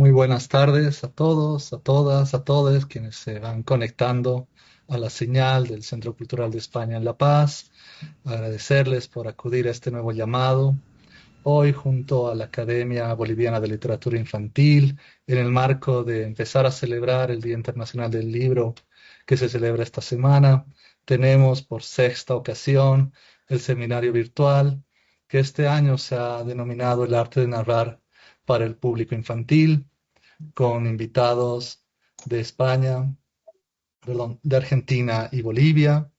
Muy buenas tardes a todos, a todas, a todos quienes se van conectando a la señal del Centro Cultural de España en La Paz. Agradecerles por acudir a este nuevo llamado. Hoy, junto a la Academia Boliviana de Literatura Infantil, en el marco de empezar a celebrar el Día Internacional del Libro que se celebra esta semana, tenemos por sexta ocasión el seminario virtual que este año se ha denominado El arte de narrar para el público infantil, con invitados de España, perdón, de Argentina y Bolivia.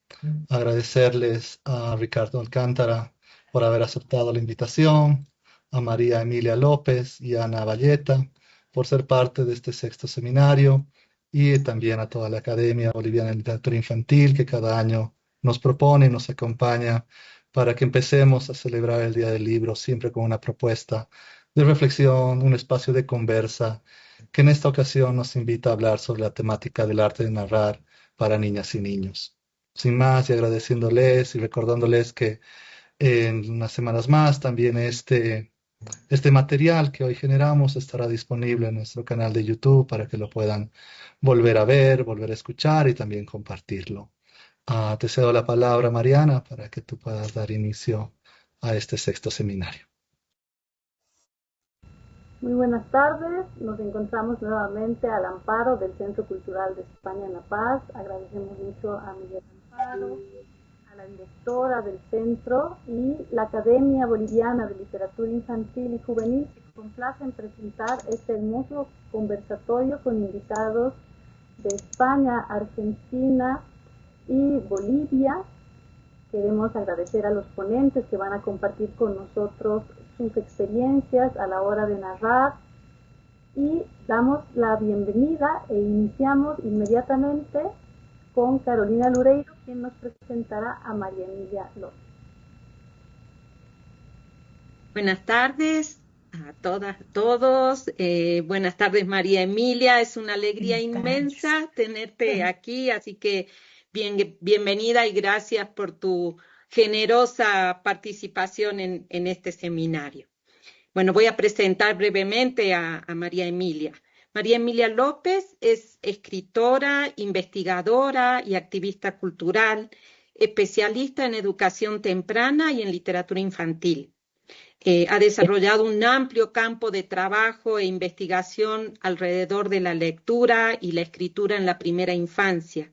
Agradecerles a Ricardo Alcántara por haber aceptado la invitación, a María Emilia López y a Ana Valleta por ser parte de este sexto seminario y también a toda la Academia Boliviana de Literatura Infantil que cada año nos propone y nos acompaña para que empecemos a celebrar el Día del Libro siempre con una propuesta de reflexión, un espacio de conversa que en esta ocasión nos invita a hablar sobre la temática del arte de narrar para niñas y niños. Sin más, y agradeciéndoles y recordándoles que en unas semanas más también este material que hoy generamos estará disponible en nuestro canal de YouTube para que lo puedan volver a ver, volver a escuchar y también compartirlo. Te cedo la palabra, Mariana, para que tú puedas dar inicio a este sexto seminario. Muy buenas tardes, nos encontramos nuevamente al amparo del Centro Cultural de España en La Paz. Agradecemos mucho a Miguel Amparo, a la directora del centro y la Academia Boliviana de Literatura Infantil y Juvenil, que se complace en presentar este hermoso conversatorio con invitados de España, Argentina y Bolivia. Queremos agradecer a los ponentes que van a compartir con nosotros sus experiencias a la hora de narrar y damos la bienvenida e iniciamos inmediatamente con Carolina Lureiro, quien nos presentará a María Emilia López. Buenas tardes a todas, todos. Buenas tardes, María Emilia. Es una alegría inmensa tenerte aquí, así que bienvenida y gracias por tu generosa participación en este seminario. Bueno, voy a presentar brevemente a María Emilia. María Emilia López es escritora, investigadora y activista cultural, especialista en educación temprana y en literatura infantil. Ha desarrollado un amplio campo de trabajo e investigación alrededor de la lectura y la escritura en la primera infancia.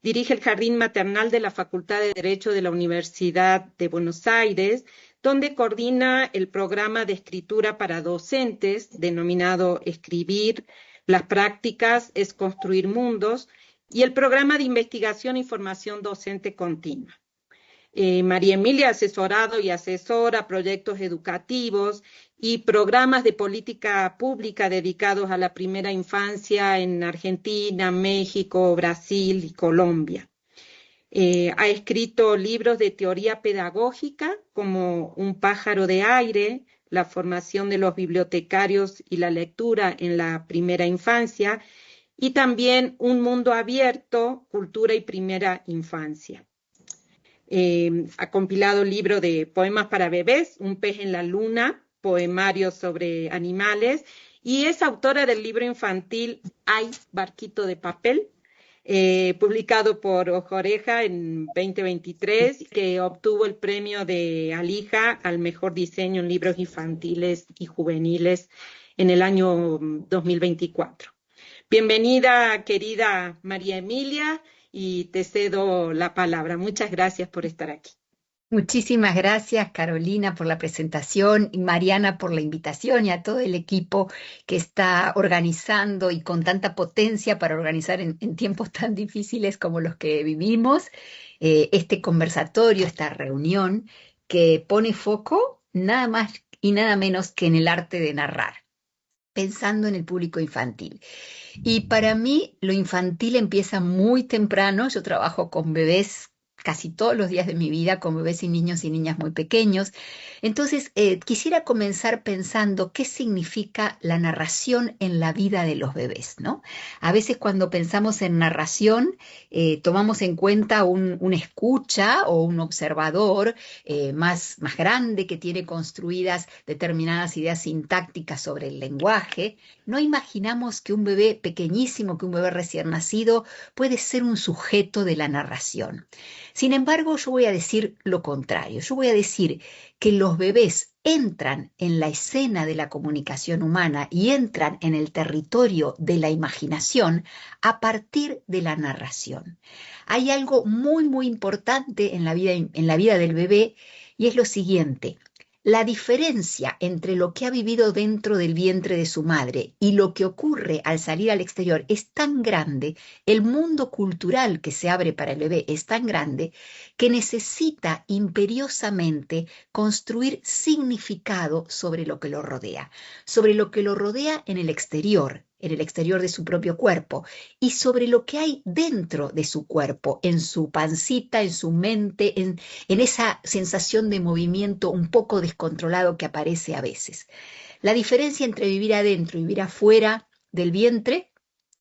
Dirige el Jardín Maternal de la Facultad de Derecho de la Universidad de Buenos Aires, donde coordina el programa de escritura para docentes, denominado Escribir. Las prácticas es construir mundos, y el programa de investigación y formación docente continua. María Emilia ha asesorado y asesora proyectos educativos y programas de política pública dedicados a la primera infancia en Argentina, México, Brasil y Colombia. Ha escrito libros de teoría pedagógica como Un pájaro de aire, la formación de los bibliotecarios y la lectura en la primera infancia, y también Un mundo abierto, cultura y primera infancia. Ha compilado el libro de poemas para bebés, Un pez en la luna, poemarios sobre animales, y es autora del libro infantil Ay, barquito de papel, publicado por Ojo Oreja en 2023, que obtuvo el premio de Alija al mejor diseño en libros infantiles y juveniles en el año 2024. Bienvenida, querida María Emilia, y te cedo la palabra. Muchas gracias por estar aquí. Muchísimas gracias, Carolina, por la presentación y Mariana por la invitación y a todo el equipo que está organizando y con tanta potencia para organizar en tiempos tan difíciles como los que vivimos, este conversatorio, esta reunión que pone foco nada más y nada menos que en el arte de narrar, pensando en el público infantil. Y para mí lo infantil empieza muy temprano. Yo trabajo con bebés casi todos los días de mi vida con bebés y niñas muy pequeños. Entonces, quisiera comenzar pensando qué significa la narración en la vida de los bebés, ¿no? A veces cuando pensamos en narración, tomamos en cuenta un escucha o un observador más grande que tiene construidas determinadas ideas sintácticas sobre el lenguaje. No imaginamos que un bebé pequeñísimo, que un bebé recién nacido, puede ser un sujeto de la narración. Sin embargo, yo voy a decir lo contrario. Yo voy a decir que los bebés entran en la escena de la comunicación humana y entran en el territorio de la imaginación a partir de la narración. Hay algo muy importante en la vida del bebé, y es lo siguiente: la diferencia entre lo que ha vivido dentro del vientre de su madre y lo que ocurre al salir al exterior es tan grande, el mundo cultural que se abre para el bebé es tan grande, que necesita imperiosamente construir significado sobre lo que lo rodea en el exterior de su propio cuerpo, y sobre lo que hay dentro de su cuerpo, en su pancita, en su mente, en esa sensación de movimiento un poco descontrolado que aparece a veces. La diferencia entre vivir adentro y vivir afuera del vientre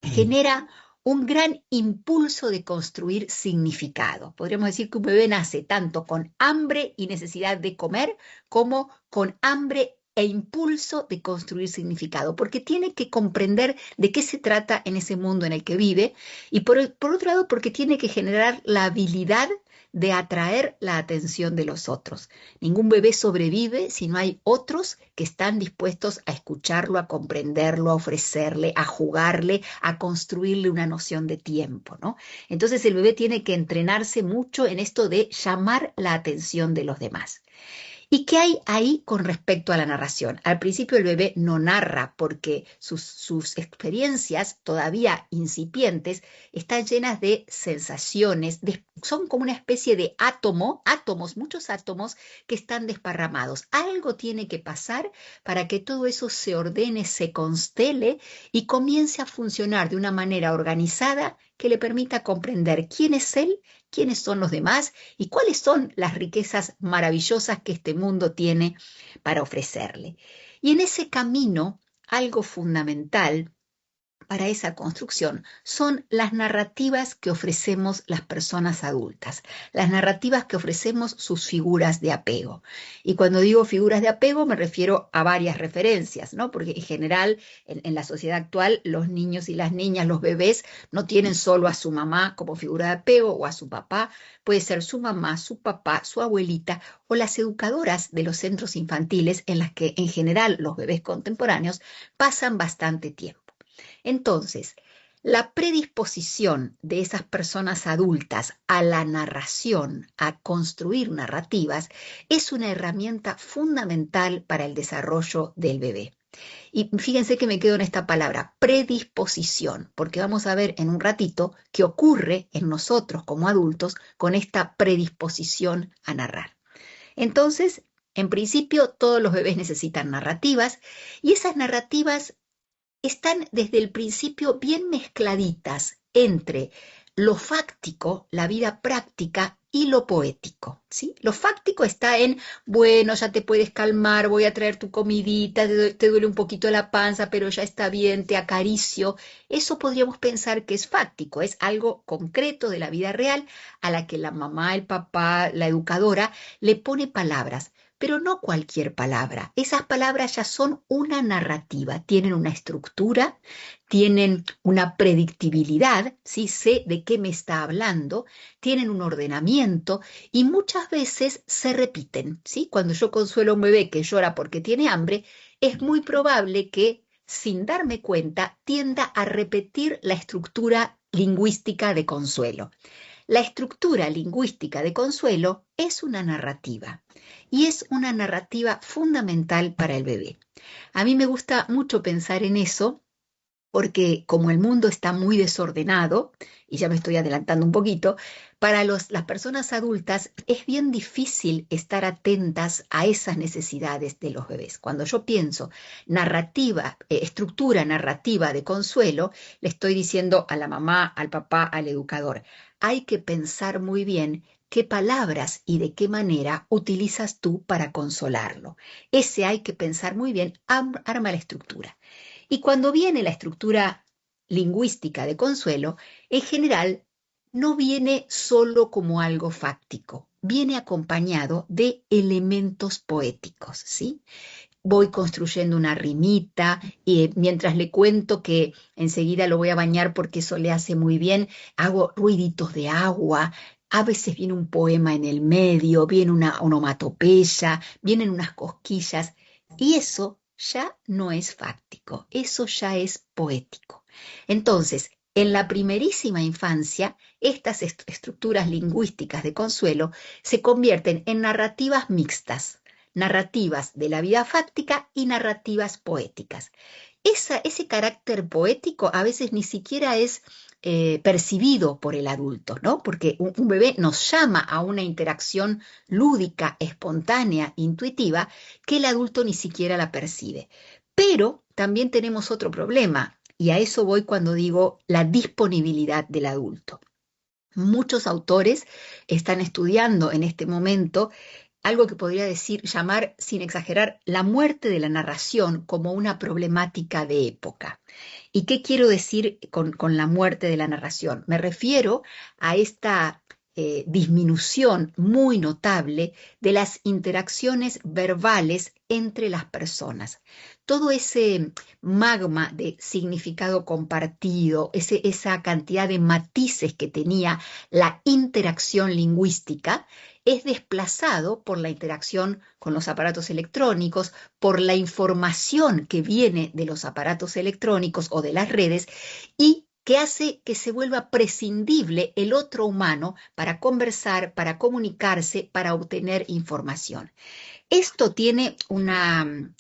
genera un gran impulso de construir significado. Podríamos decir que un bebé nace tanto con hambre y necesidad de comer, como con hambre e impulso de construir significado, porque tiene que comprender de qué se trata en ese mundo en el que vive, y por otro lado, porque tiene que generar la habilidad de atraer la atención de los otros. Ningún bebé sobrevive si no hay otros que están dispuestos a escucharlo, a comprenderlo, a ofrecerle, a jugarle, a construirle una noción de tiempo, ¿no? Entonces el bebé tiene que entrenarse mucho en esto de llamar la atención de los demás. ¿Y qué hay ahí con respecto a la narración? Al principio el bebé no narra porque sus experiencias todavía incipientes están llenas de sensaciones, son como una especie de átomos, muchos átomos que están desparramados. Algo tiene que pasar para que todo eso se ordene, se constele y comience a funcionar de una manera organizada que le permita comprender quién es él, quiénes son los demás y cuáles son las riquezas maravillosas que este mundo tiene para ofrecerle. Y en ese camino, algo fundamental para esa construcción son las narrativas que ofrecemos las personas adultas, las narrativas que ofrecemos sus figuras de apego. Y cuando digo figuras de apego me refiero a varias referencias, ¿no? Porque en general en la sociedad actual los niños y las niñas, los bebés, no tienen solo a su mamá como figura de apego o a su papá, puede ser su mamá, su papá, su abuelita o las educadoras de los centros infantiles en las que en general los bebés contemporáneos pasan bastante tiempo. Entonces, la predisposición de esas personas adultas a la narración, a construir narrativas, es una herramienta fundamental para el desarrollo del bebé. Y fíjense que me quedo en esta palabra, predisposición, porque vamos a ver en un ratito qué ocurre en nosotros como adultos con esta predisposición a narrar. Entonces, en principio, todos los bebés necesitan narrativas, y esas narrativas están desde el principio bien mezcladitas entre lo fáctico, la vida práctica, y lo poético, ¿sí? Lo fáctico está en, bueno, ya te puedes calmar, voy a traer tu comidita, te duele un poquito la panza, pero ya está bien, te acaricio. Eso podríamos pensar que es fáctico, es algo concreto de la vida real a la que la mamá, el papá, la educadora le pone palabras. Pero no cualquier palabra. Esas palabras ya son una narrativa, tienen una estructura, tienen una predictibilidad, ¿sí? Sé de qué me está hablando, tienen un ordenamiento y muchas veces se repiten, ¿sí? Cuando yo consuelo a un bebé que llora porque tiene hambre, es muy probable que, sin darme cuenta, tienda a repetir la estructura lingüística de consuelo. La estructura lingüística de consuelo es una narrativa y es una narrativa fundamental para el bebé. A mí me gusta mucho pensar en eso porque como el mundo está muy desordenado, y ya me estoy adelantando un poquito, para las personas adultas es bien difícil estar atentas a esas necesidades de los bebés. Cuando yo pienso estructura narrativa de consuelo, le estoy diciendo a la mamá, al papá, al educador, hay que pensar muy bien qué palabras y de qué manera utilizas tú para consolarlo. Ese hay que pensar muy bien, arma la estructura. Y cuando viene la estructura lingüística de consuelo, en general no viene solo como algo fáctico, viene acompañado de elementos poéticos, ¿sí? Voy construyendo una rimita y mientras le cuento que enseguida lo voy a bañar porque eso le hace muy bien, hago ruiditos de agua, a veces viene un poema en el medio, viene una onomatopeya, vienen unas cosquillas y eso ya no es fáctico, eso ya es poético. Entonces, en la primerísima infancia, estas estructuras lingüísticas de consuelo se convierten en narrativas mixtas, narrativas de la vida fáctica y narrativas poéticas. Ese carácter poético a veces ni siquiera es percibido por el adulto, ¿no? Porque un bebé nos llama a una interacción lúdica, espontánea, intuitiva, que el adulto ni siquiera la percibe. Pero también tenemos otro problema, y a eso voy cuando digo la disponibilidad del adulto. Muchos autores están estudiando en este momento algo que podría llamar, sin exagerar, la muerte de la narración como una problemática de época. ¿Y qué quiero decir con la muerte de la narración? Me refiero a esta disminución muy notable de las interacciones verbales entre las personas. Todo ese magma de significado compartido, esa cantidad de matices que tenía la interacción lingüística, es desplazado por la interacción con los aparatos electrónicos, por la información que viene de los aparatos electrónicos o de las redes y que hace que se vuelva prescindible el otro humano para conversar, para comunicarse, para obtener información. Esto tiene un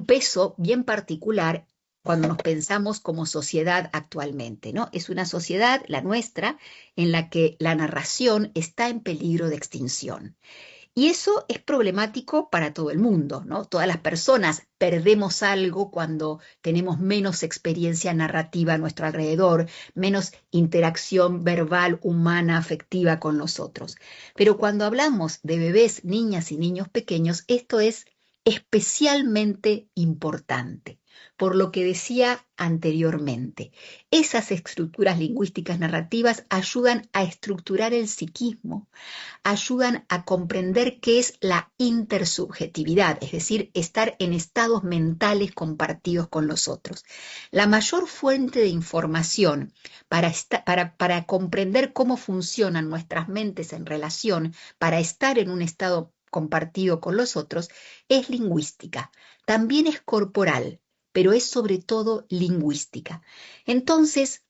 peso bien particular cuando nos pensamos como sociedad actualmente, ¿no? Es una sociedad, la nuestra, en la que la narración está en peligro de extinción. Y eso es problemático para todo el mundo, ¿no? Todas las personas perdemos algo cuando tenemos menos experiencia narrativa a nuestro alrededor, menos interacción verbal, humana, afectiva con los otros. Pero cuando hablamos de bebés, niñas y niños pequeños, esto es especialmente importante. Por lo que decía anteriormente, esas estructuras lingüísticas narrativas ayudan a estructurar el psiquismo, ayudan a comprender qué es la intersubjetividad, es decir, estar en estados mentales compartidos con los otros. La mayor fuente de información para comprender cómo funcionan nuestras mentes en relación, para estar en un estado compartido con los otros, es lingüística. También es corporal, pero es sobre todo lingüística. Entonces,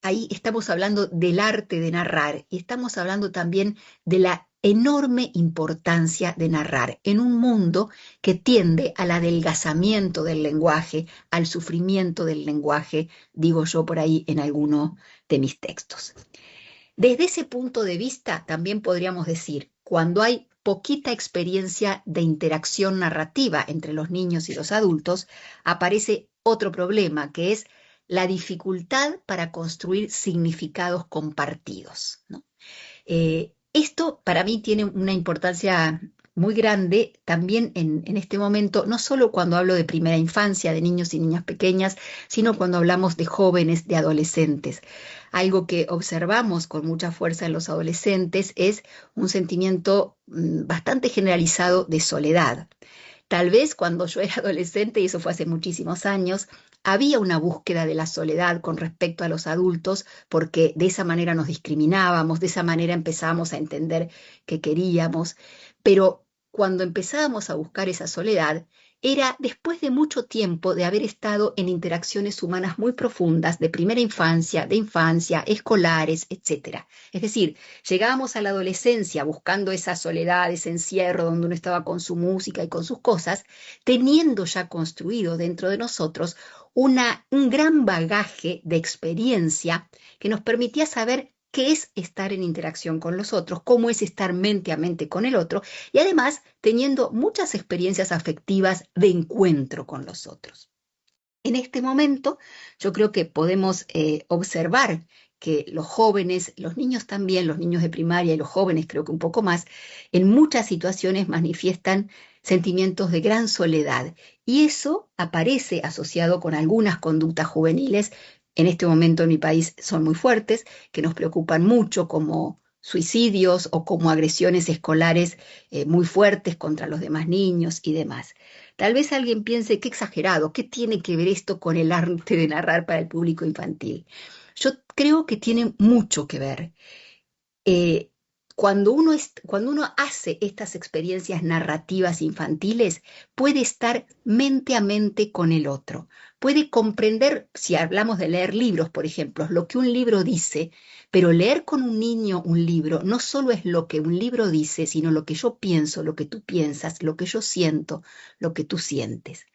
ahí estamos hablando del arte de narrar y estamos hablando también de la enorme importancia de narrar en un mundo que tiende al adelgazamiento del lenguaje, al sufrimiento del lenguaje, digo yo por ahí en alguno de mis textos. Desde ese punto de vista, también podríamos decir, cuando hay poquita experiencia de interacción narrativa entre los niños y los adultos, aparece otro problema, que es la dificultad para construir significados compartidos, ¿no? Esto para mí tiene una importancia muy grande también en este momento, no solo cuando hablo de primera infancia, de niños y niñas pequeñas, sino cuando hablamos de jóvenes, de adolescentes. Algo que observamos con mucha fuerza en los adolescentes es un sentimiento bastante generalizado de soledad. Tal vez cuando yo era adolescente, y eso fue hace muchísimos años, había una búsqueda de la soledad con respecto a los adultos, porque de esa manera nos discriminábamos, de esa manera empezábamos a entender que queríamos, pero cuando empezábamos a buscar esa soledad, era después de mucho tiempo de haber estado en interacciones humanas muy profundas, de primera infancia, de infancia, escolares, etc. Es decir, llegábamos a la adolescencia buscando esa soledad, ese encierro donde uno estaba con su música y con sus cosas, teniendo ya construido dentro de nosotros un gran bagaje de experiencia que nos permitía saber qué es estar en interacción con los otros, cómo es estar mente a mente con el otro, y además teniendo muchas experiencias afectivas de encuentro con los otros. En este momento, yo creo que podemos observar que los jóvenes, los niños también, los niños de primaria y los jóvenes creo que un poco más, en muchas situaciones manifiestan sentimientos de gran soledad. Y eso aparece asociado con algunas conductas juveniles, en este momento en mi país son muy fuertes, que nos preocupan mucho, como suicidios o como agresiones escolares muy fuertes contra los demás niños y demás. Tal vez alguien piense, qué exagerado, ¿qué tiene que ver esto con el arte de narrar para el público infantil? Yo creo que tiene mucho que ver. Eh, cuando uno hace estas experiencias narrativas infantiles, puede estar mente a mente con el otro, puede comprender, si hablamos de leer libros, por ejemplo, lo que un libro dice, pero leer con un niño un libro no solo es lo que un libro dice, sino lo que yo pienso, lo que tú piensas, lo que yo siento, lo que tú sientes.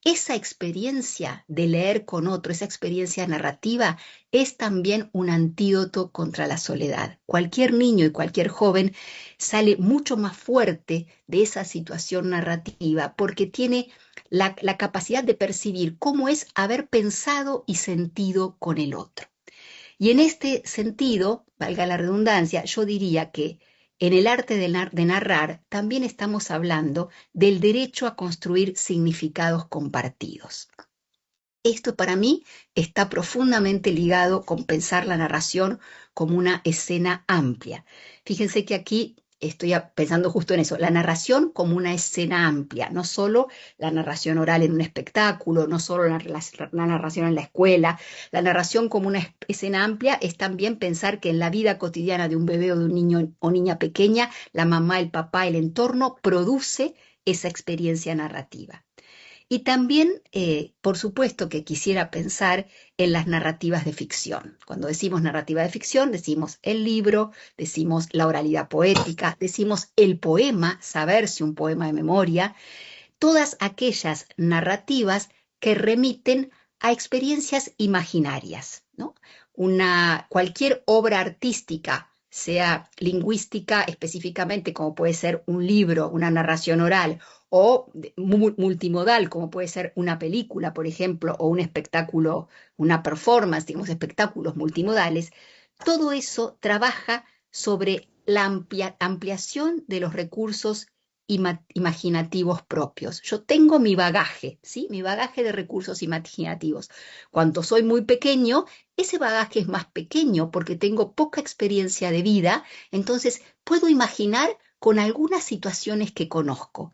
Esa experiencia de leer con otro, esa experiencia narrativa, es también un antídoto contra la soledad. Cualquier niño y cualquier joven sale mucho más fuerte de esa situación narrativa porque tiene la capacidad de percibir cómo es haber pensado y sentido con el otro. Y en este sentido, valga la redundancia, yo diría que en el arte de narrar también estamos hablando del derecho a construir significados compartidos. Esto para mí está profundamente ligado con pensar la narración como una escena amplia. Fíjense que aquí estoy pensando justo en eso, la narración como una escena amplia, no solo la narración oral en un espectáculo, no solo la narración en la escuela, la narración como una escena amplia es también pensar que en la vida cotidiana de un bebé o de un niño o niña pequeña, la mamá, el papá, el entorno produce esa experiencia narrativa. Y también, por supuesto, que quisiera pensar en las narrativas de ficción. Cuando decimos narrativa de ficción, decimos el libro, decimos la oralidad poética, decimos el poema, saberse un poema de memoria, todas aquellas narrativas que remiten a experiencias imaginarias, ¿no? Cualquier obra artística, sea lingüística específicamente, como puede ser un libro, una narración oral, o multimodal, como puede ser una película, por ejemplo, o un espectáculo, una performance, digamos, espectáculos multimodales, todo eso trabaja sobre la ampliación de los recursos imaginativos propios. Yo tengo mi bagaje, ¿sí? Mi bagaje de recursos imaginativos. Cuando soy muy pequeño, ese bagaje es más pequeño porque tengo poca experiencia de vida, entonces puedo imaginar con algunas situaciones que conozco.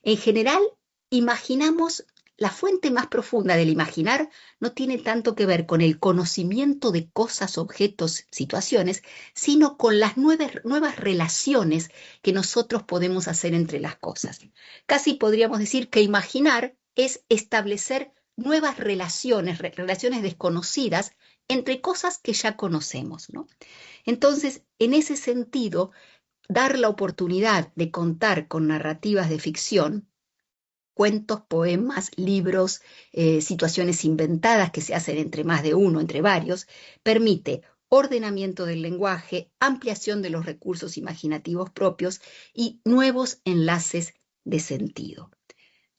En general, imaginamos, la fuente más profunda del imaginar no tiene tanto que ver con el conocimiento de cosas, objetos, situaciones, sino con las nuevas relaciones que nosotros podemos hacer entre las cosas. Casi podríamos decir que imaginar es establecer nuevas relaciones desconocidas entre cosas que ya conocemos, ¿no? Entonces, en ese sentido, dar la oportunidad de contar con narrativas de ficción, cuentos, poemas, libros, situaciones inventadas que se hacen entre más de uno, entre varios, permite ordenamiento del lenguaje, ampliación de los recursos imaginativos propios y nuevos enlaces de sentido.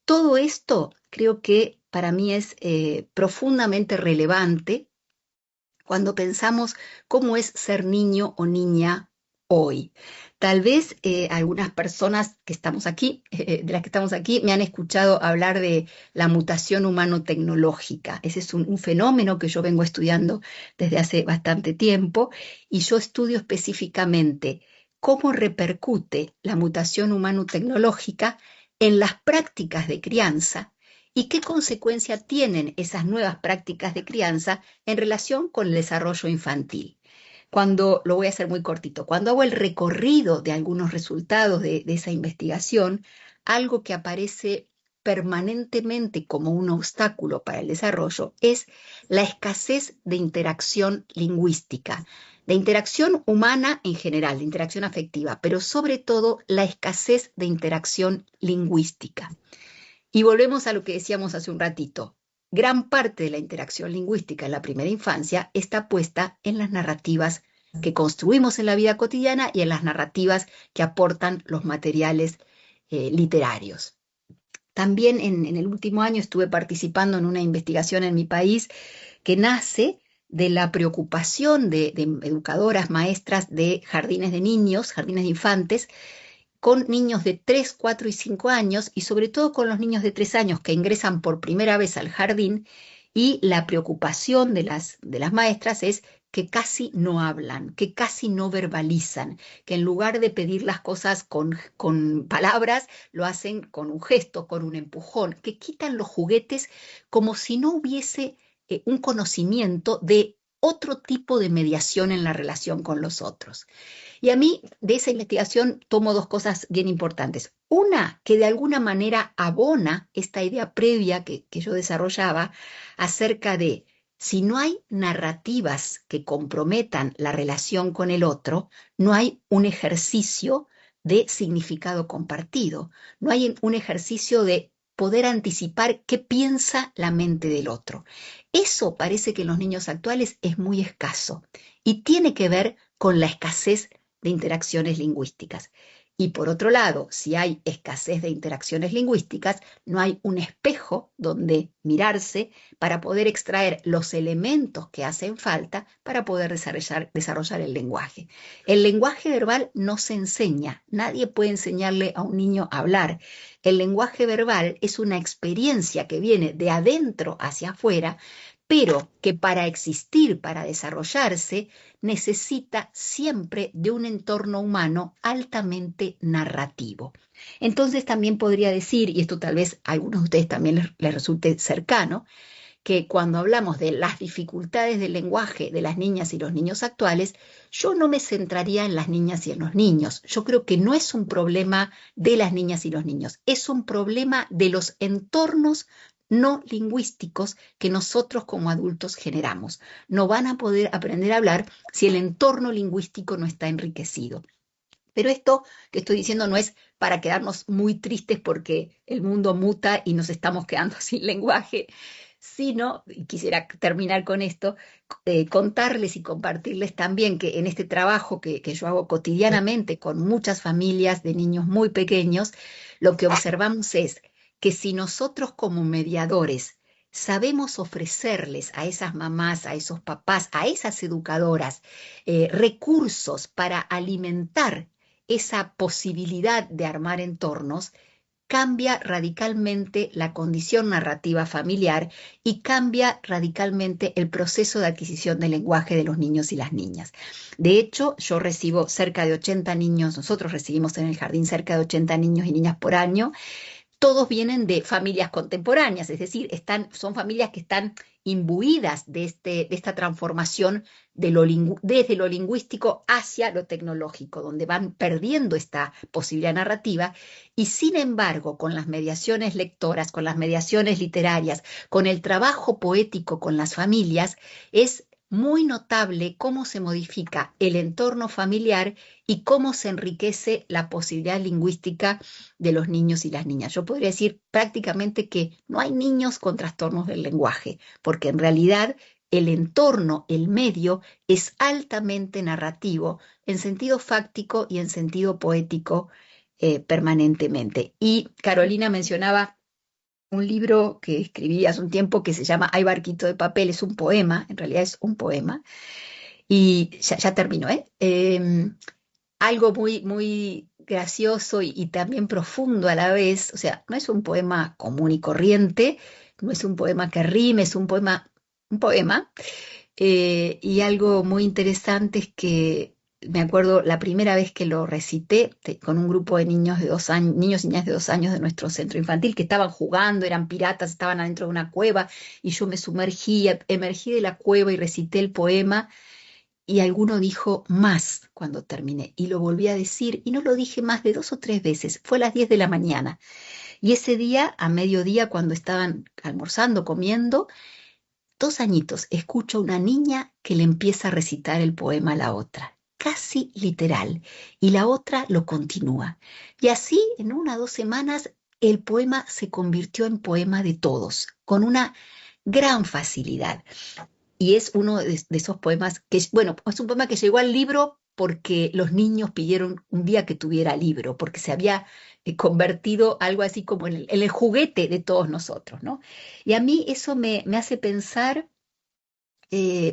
Todo esto creo que para mí es profundamente relevante cuando pensamos cómo es ser niño o niña hoy. Tal vez algunas personas que estamos aquí, de las que estamos aquí, me han escuchado hablar de la mutación humano-tecnológica. Ese es un fenómeno que yo vengo estudiando desde hace bastante tiempo y yo estudio específicamente cómo repercute la mutación humano-tecnológica en las prácticas de crianza y qué consecuencia tienen esas nuevas prácticas de crianza en relación con el desarrollo infantil. Lo voy a hacer muy cortito, cuando hago el recorrido de algunos resultados de esa investigación, algo que aparece permanentemente como un obstáculo para el desarrollo es la escasez de interacción lingüística, de interacción humana en general, de interacción afectiva, pero sobre todo la escasez de interacción lingüística. Y volvemos a lo que decíamos hace un ratito. Gran parte de la interacción lingüística en la primera infancia está puesta en las narrativas que construimos en la vida cotidiana y en las narrativas que aportan los materiales literarios. También en el último año estuve participando en una investigación en mi país que nace de la preocupación de educadoras, maestras de jardines de niños, jardines de infantes, con niños de 3, 4 y 5 años, y sobre todo con los niños de 3 años que ingresan por primera vez al jardín, y la preocupación de las maestras es que casi no hablan, que casi no verbalizan, que en lugar de pedir las cosas con palabras, lo hacen con un gesto, con un empujón, que quitan los juguetes como si no hubiese un conocimiento de otro tipo de mediación en la relación con los otros. Y a mí de esa investigación tomo dos cosas bien importantes. Una, que de alguna manera abona esta idea previa que yo desarrollaba acerca de si no hay narrativas que comprometan la relación con el otro, no hay un ejercicio de significado compartido, no hay un ejercicio de poder anticipar qué piensa la mente del otro. Eso parece que en los niños actuales es muy escaso y tiene que ver con la escasez de interacciones lingüísticas. Y por otro lado, si hay escasez de interacciones lingüísticas, no hay un espejo donde mirarse para poder extraer los elementos que hacen falta para poder desarrollar el lenguaje. El lenguaje verbal no se enseña, nadie puede enseñarle a un niño a hablar. El lenguaje verbal es una experiencia que viene de adentro hacia afuera, pero que para existir, para desarrollarse, necesita siempre de un entorno humano altamente narrativo. Entonces también podría decir, y esto tal vez a algunos de ustedes también les resulte cercano, que cuando hablamos de las dificultades del lenguaje de las niñas y los niños actuales, yo no me centraría en las niñas y en los niños. Yo creo que no es un problema de las niñas y los niños, es un problema de los entornos no lingüísticos que nosotros como adultos generamos. No van a poder aprender a hablar si el entorno lingüístico no está enriquecido. Pero esto que estoy diciendo no es para quedarnos muy tristes porque el mundo muta y nos estamos quedando sin lenguaje, sino, y quisiera terminar con esto, contarles y compartirles también que en este trabajo que yo hago cotidianamente con muchas familias de niños muy pequeños, lo que observamos es que si nosotros como mediadores sabemos ofrecerles a esas mamás, a esos papás, a esas educadoras, recursos para alimentar esa posibilidad de armar entornos, cambia radicalmente la condición narrativa familiar y cambia radicalmente el proceso de adquisición del lenguaje de los niños y las niñas. De hecho, yo recibo cerca de 80 niños, nosotros recibimos en el jardín cerca de 80 niños y niñas por año. Todos vienen de familias contemporáneas, es decir, son familias que están imbuidas de esta transformación desde lo lingüístico hacia lo tecnológico, donde van perdiendo esta posibilidad narrativa y sin embargo con las mediaciones lectoras, con las mediaciones literarias, con el trabajo poético con las familias, es muy notable cómo se modifica el entorno familiar y cómo se enriquece la posibilidad lingüística de los niños y las niñas. Yo podría decir prácticamente que no hay niños con trastornos del lenguaje, porque en realidad el entorno, el medio, es altamente narrativo en sentido fáctico y en sentido poético permanentemente. Y Carolina mencionaba un libro que escribí hace un tiempo que se llama Hay barquito de papel, es un poema, en realidad es un poema, y ya termino, ¿eh? Algo muy, muy gracioso y también profundo a la vez, o sea, no es un poema común y corriente, no es un poema que rime, es un poema, y algo muy interesante es que me acuerdo la primera vez que lo recité con un grupo de niños de 2 años, niños y niñas de 2 años de nuestro centro infantil que estaban jugando, eran piratas, estaban adentro de una cueva y yo me emergí de la cueva y recité el poema y alguno dijo más cuando terminé y lo volví a decir y no lo dije más de 2 o 3 veces, fue a las 10 de la mañana y ese día a mediodía cuando estaban almorzando, comiendo, 2 añitos, escucho a una niña que le empieza a recitar el poema a la otra, casi literal, y la otra lo continúa. Y así, en 1 o 2 semanas, el poema se convirtió en poema de todos, con una gran facilidad. Y es uno de esos poemas que, bueno, es un poema que llegó al libro porque los niños pidieron un día que tuviera libro, porque se había convertido algo así como en el juguete de todos nosotros, ¿no? Y a mí eso me hace pensar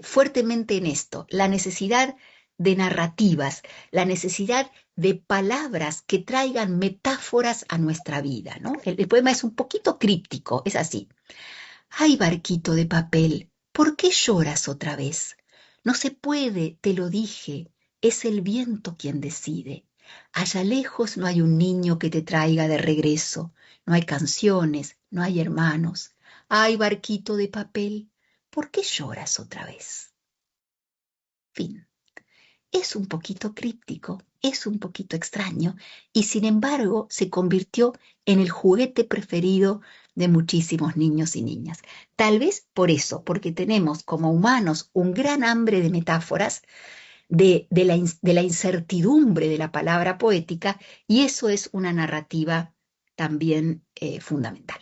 fuertemente en esto, la necesidad de narrativas, la necesidad de palabras que traigan metáforas a nuestra vida, ¿no? El poema es un poquito críptico, es así. Ay, barquito de papel, ¿por qué lloras otra vez? No se puede, te lo dije, es el viento quien decide. Allá lejos no hay un niño que te traiga de regreso, no hay canciones, no hay hermanos. Ay, barquito de papel, ¿por qué lloras otra vez? Fin. Es un poquito críptico, es un poquito extraño y sin embargo se convirtió en el juguete preferido de muchísimos niños y niñas. Tal vez por eso, porque tenemos como humanos un gran hambre de metáforas, de la incertidumbre de la palabra poética, y eso es una narrativa también fundamental.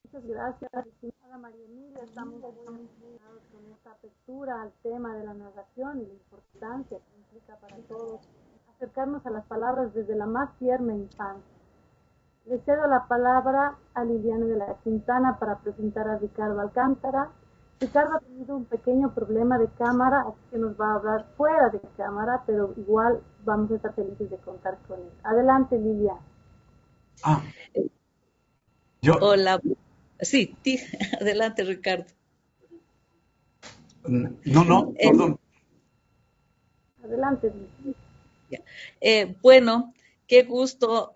Muchas gracias, estimada María Emilia. Estamos muy emocionados con esta apertura al tema de la narración y la importancia que implica para todos acercarnos a las palabras desde la más tierna infancia. Le cedo la palabra a Liliana de la Quintana para presentar a Ricardo Alcántara. Ricardo ha tenido un pequeño problema de cámara, así que nos va a hablar fuera de cámara, pero igual vamos a estar felices de contar con él. Adelante, Liliana. Hola. Sí, adelante, Ricardo. No, perdón. Adelante. Bueno, qué gusto.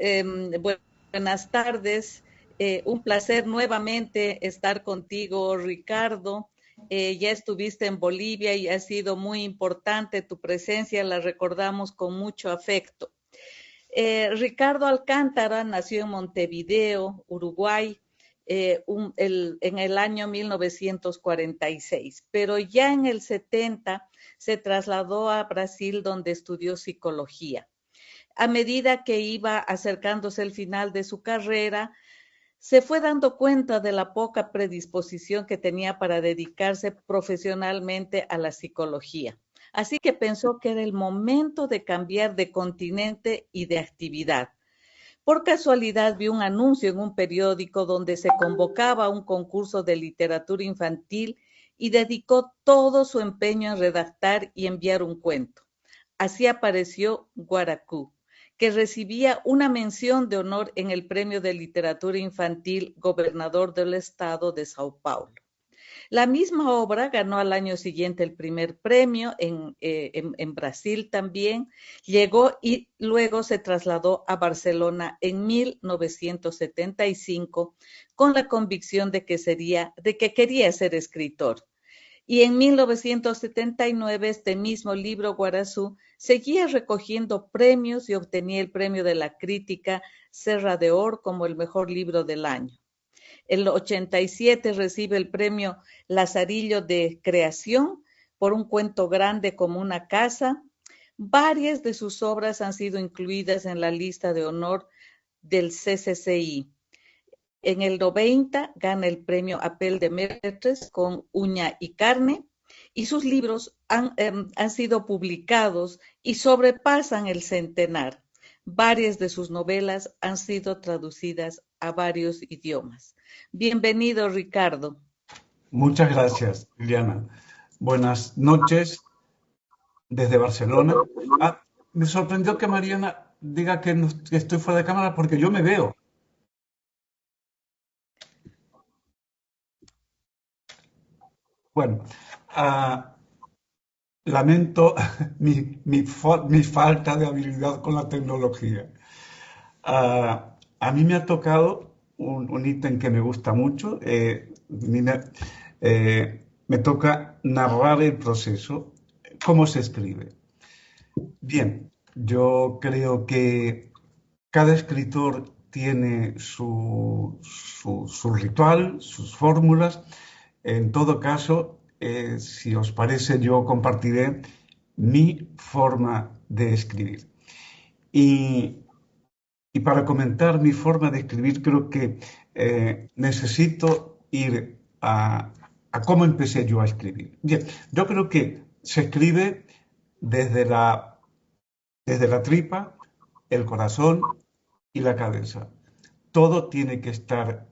Buenas tardes. Un placer nuevamente estar contigo, Ricardo. Ya estuviste en Bolivia y ha sido muy importante tu presencia, la recordamos con mucho afecto. Ricardo Alcántara nació en Montevideo, Uruguay, en el año 1946, pero ya en el 70 se trasladó a Brasil, donde estudió psicología. A medida que iba acercándose el final de su carrera, se fue dando cuenta de la poca predisposición que tenía para dedicarse profesionalmente a la psicología. Así que pensó que era el momento de cambiar de continente y de actividad. Por casualidad vi un anuncio en un periódico donde se convocaba a un concurso de literatura infantil y dedicó todo su empeño en redactar y enviar un cuento. Así apareció Guaracú, que recibía una mención de honor en el Premio de Literatura Infantil Gobernador del Estado de Sao Paulo. La misma obra ganó al año siguiente el primer premio en Brasil también, llegó y luego se trasladó a Barcelona en 1975 con la convicción de que quería ser escritor. Y en 1979 este mismo libro, Guarazú, seguía recogiendo premios y obtenía el premio de la crítica Serra de Or como el mejor libro del año. En el 87 recibe el premio Lazarillo de Creación por un cuento grande como una casa. Varias de sus obras han sido incluidas en la lista de honor del CCCI. En el 90 gana el premio Apel de Metres con Uña y Carne y sus libros han sido publicados y sobrepasan el centenar. Varias de sus novelas han sido traducidas a varios idiomas. Bienvenido, Ricardo. Muchas gracias, Liliana. Buenas noches desde Barcelona. Me sorprendió que Mariana diga que estoy fuera de cámara porque yo me veo. Bueno, lamento mi falta de habilidad con la tecnología. A mí me ha tocado un ítem que me gusta mucho. Me toca narrar el proceso, cómo se escribe. Bien, yo creo que cada escritor tiene su ritual, sus fórmulas. En todo caso, si os parece, yo compartiré mi forma de escribir. Y para comentar mi forma de escribir, creo que necesito ir a cómo empecé yo a escribir. Bien, yo creo que se escribe desde la tripa, el corazón y la cabeza. Todo tiene que estar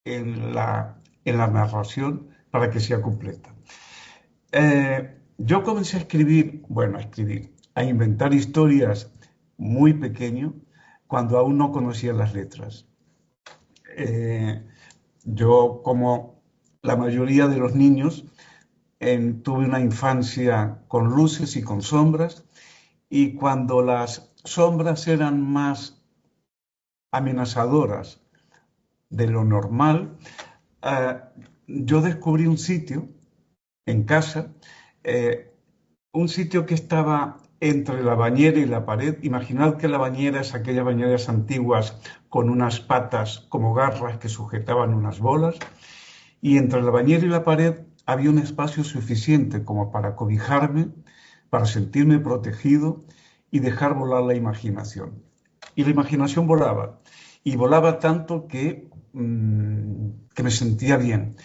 en la narración para que sea completa. Yo comencé a escribir, bueno, a inventar historias muy pequeño, cuando aún no conocía las letras. Yo, como la mayoría de los niños, tuve una infancia con luces y con sombras, y cuando las sombras eran más amenazadoras de lo normal, yo descubrí un sitio en casa, un sitio que estaba entre la bañera y la pared. Imaginad que la bañera es aquellas bañeras antiguas con unas patas como garras que sujetaban unas bolas, y entre la bañera y la pared había un espacio suficiente como para cobijarme, para sentirme protegido y dejar volar la imaginación. Y la imaginación volaba, y volaba tanto que me sentía bien.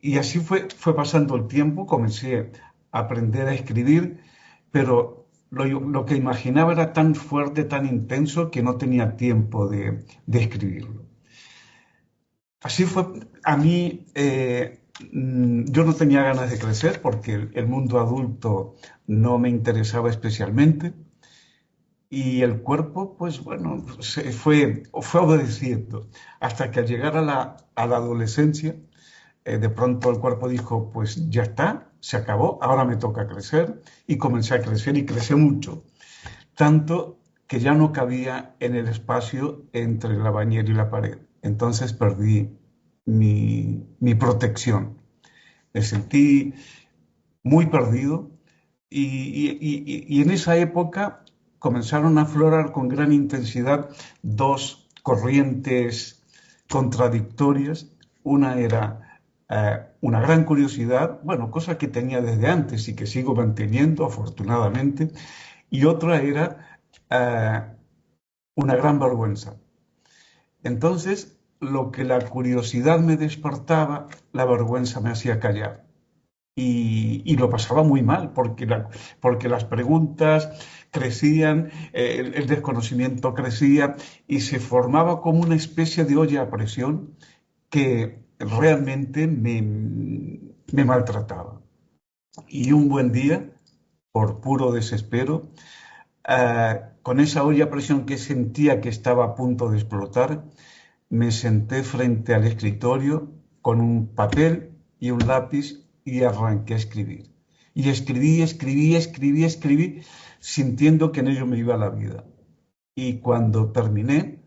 Y así fue pasando el tiempo, comencé a aprender a escribir, pero lo que imaginaba era tan fuerte, tan intenso, que no tenía tiempo de escribirlo. Así fue. A mí, yo no tenía ganas de crecer porque el mundo adulto no me interesaba especialmente, y el cuerpo, pues bueno, fue obedeciendo, hasta que al llegar a la adolescencia, de pronto el cuerpo dijo, pues ya está, se acabó, ahora me toca crecer, y comencé a crecer, y crecí mucho, tanto que ya no cabía en el espacio entre la bañera y la pared. Entonces perdí mi protección, me sentí muy perdido, y en esa época comenzaron a aflorar con gran intensidad dos corrientes contradictorias. Una era una gran curiosidad, bueno, cosa que tenía desde antes y que sigo manteniendo afortunadamente, y otra era una gran vergüenza. Entonces, lo que la curiosidad me despertaba, la vergüenza me hacía callar. Y lo pasaba muy mal, porque las preguntas crecían, el desconocimiento crecía, y se formaba como una especie de olla a presión que realmente me maltrataba. Y un buen día, por puro desespero, con esa olla a presión que sentía que estaba a punto de explotar, me senté frente al escritorio con un papel y un lápiz, y arranqué a escribir. Y escribí, sintiendo que en ello me iba la vida. Y cuando terminé,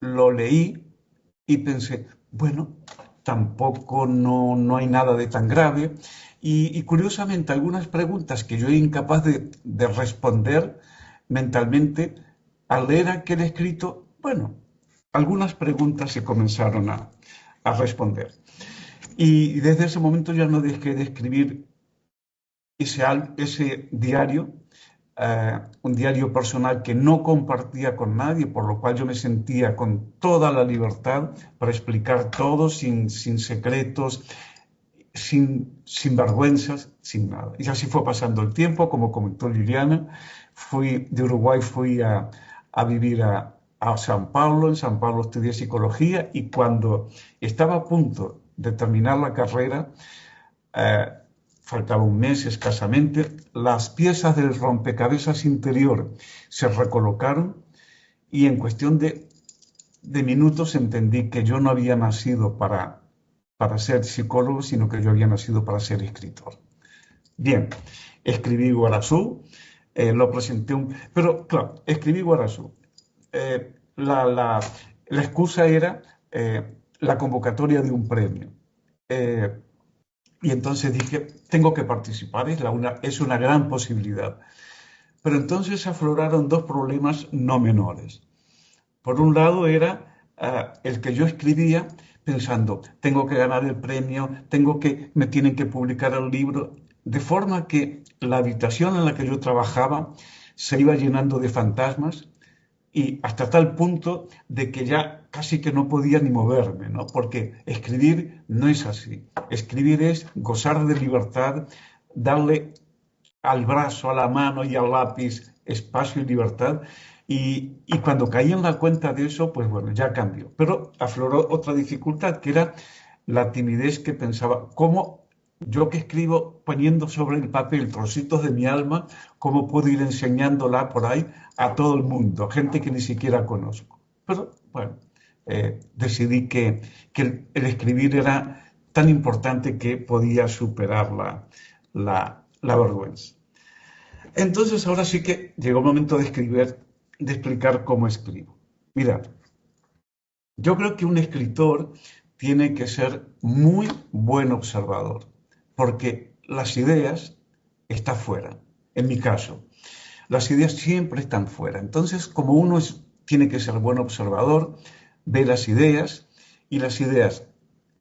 lo leí y pensé, bueno, tampoco no hay nada de tan grave. Y curiosamente, algunas preguntas que yo era incapaz de responder mentalmente, al leer aquel escrito, bueno, algunas preguntas se comenzaron a responder. Y desde ese momento ya no dejé de escribir ese diario, un diario personal que no compartía con nadie, por lo cual yo me sentía con toda la libertad para explicar todo, sin secretos, sin vergüenzas, sin nada. Y así fue pasando el tiempo, como comentó Liliana. De Uruguay fui a vivir a San Pablo. En San Pablo estudié psicología, y cuando estaba a punto de terminar la carrera, faltaba un mes escasamente, las piezas del rompecabezas interior se recolocaron, y en cuestión de minutos entendí que yo no había nacido para ser psicólogo, sino que yo había nacido para ser escritor. Bien, escribí Guarasú, lo presenté pero claro, escribí Guarasú. La excusa era la convocatoria de un premio. Y entonces dije, tengo que participar, es una gran posibilidad. Pero entonces afloraron dos problemas no menores. Por un lado era el que yo escribía pensando, tengo que ganar el premio, me tienen que publicar el libro, de forma que la habitación en la que yo trabajaba se iba llenando de fantasmas, y hasta tal punto de que ya casi que no podía ni moverme, ¿no? Porque escribir no es así. Escribir es gozar de libertad, darle al brazo, a la mano y al lápiz espacio y libertad. Y cuando caí en la cuenta de eso, pues bueno, ya cambió. Pero afloró otra dificultad, que era la timidez que pensaba, ¿cómo yo que escribo poniendo sobre el papel trocitos de mi alma, cómo puedo ir enseñándola por ahí a todo el mundo, gente que ni siquiera conozco? Pero bueno, decidí que el escribir era tan importante que podía superar la vergüenza. Entonces ahora sí que llegó el momento de escribir, de explicar cómo escribo. Mira, yo creo que un escritor tiene que ser muy buen observador, porque las ideas están fuera. En mi caso, las ideas siempre están fuera. Entonces, como uno tiene que ser buen observador, ve las ideas y las ideas,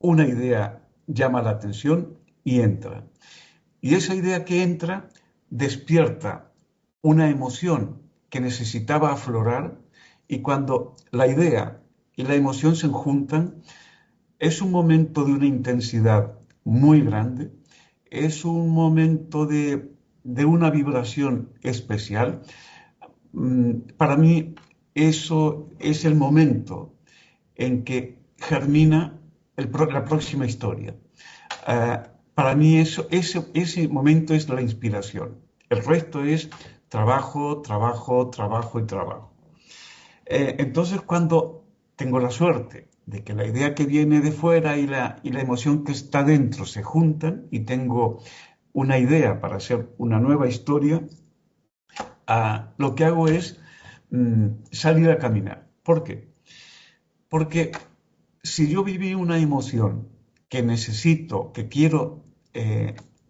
una idea llama la atención y entra. Y esa idea que entra despierta una emoción que necesitaba aflorar, y cuando la idea y la emoción se juntan, es un momento de una intensidad muy grande, es un momento de una vibración especial. Para mí eso es el momento en que germina la próxima historia. Para mí ese momento es la inspiración. El resto es trabajo, trabajo, trabajo y trabajo. Entonces, cuando tengo la suerte de que la idea que viene de fuera y la emoción que está dentro se juntan y tengo una idea para hacer una nueva historia, lo que hago es salir a caminar. ¿Por qué? Porque si yo viví una emoción que necesito, que quiero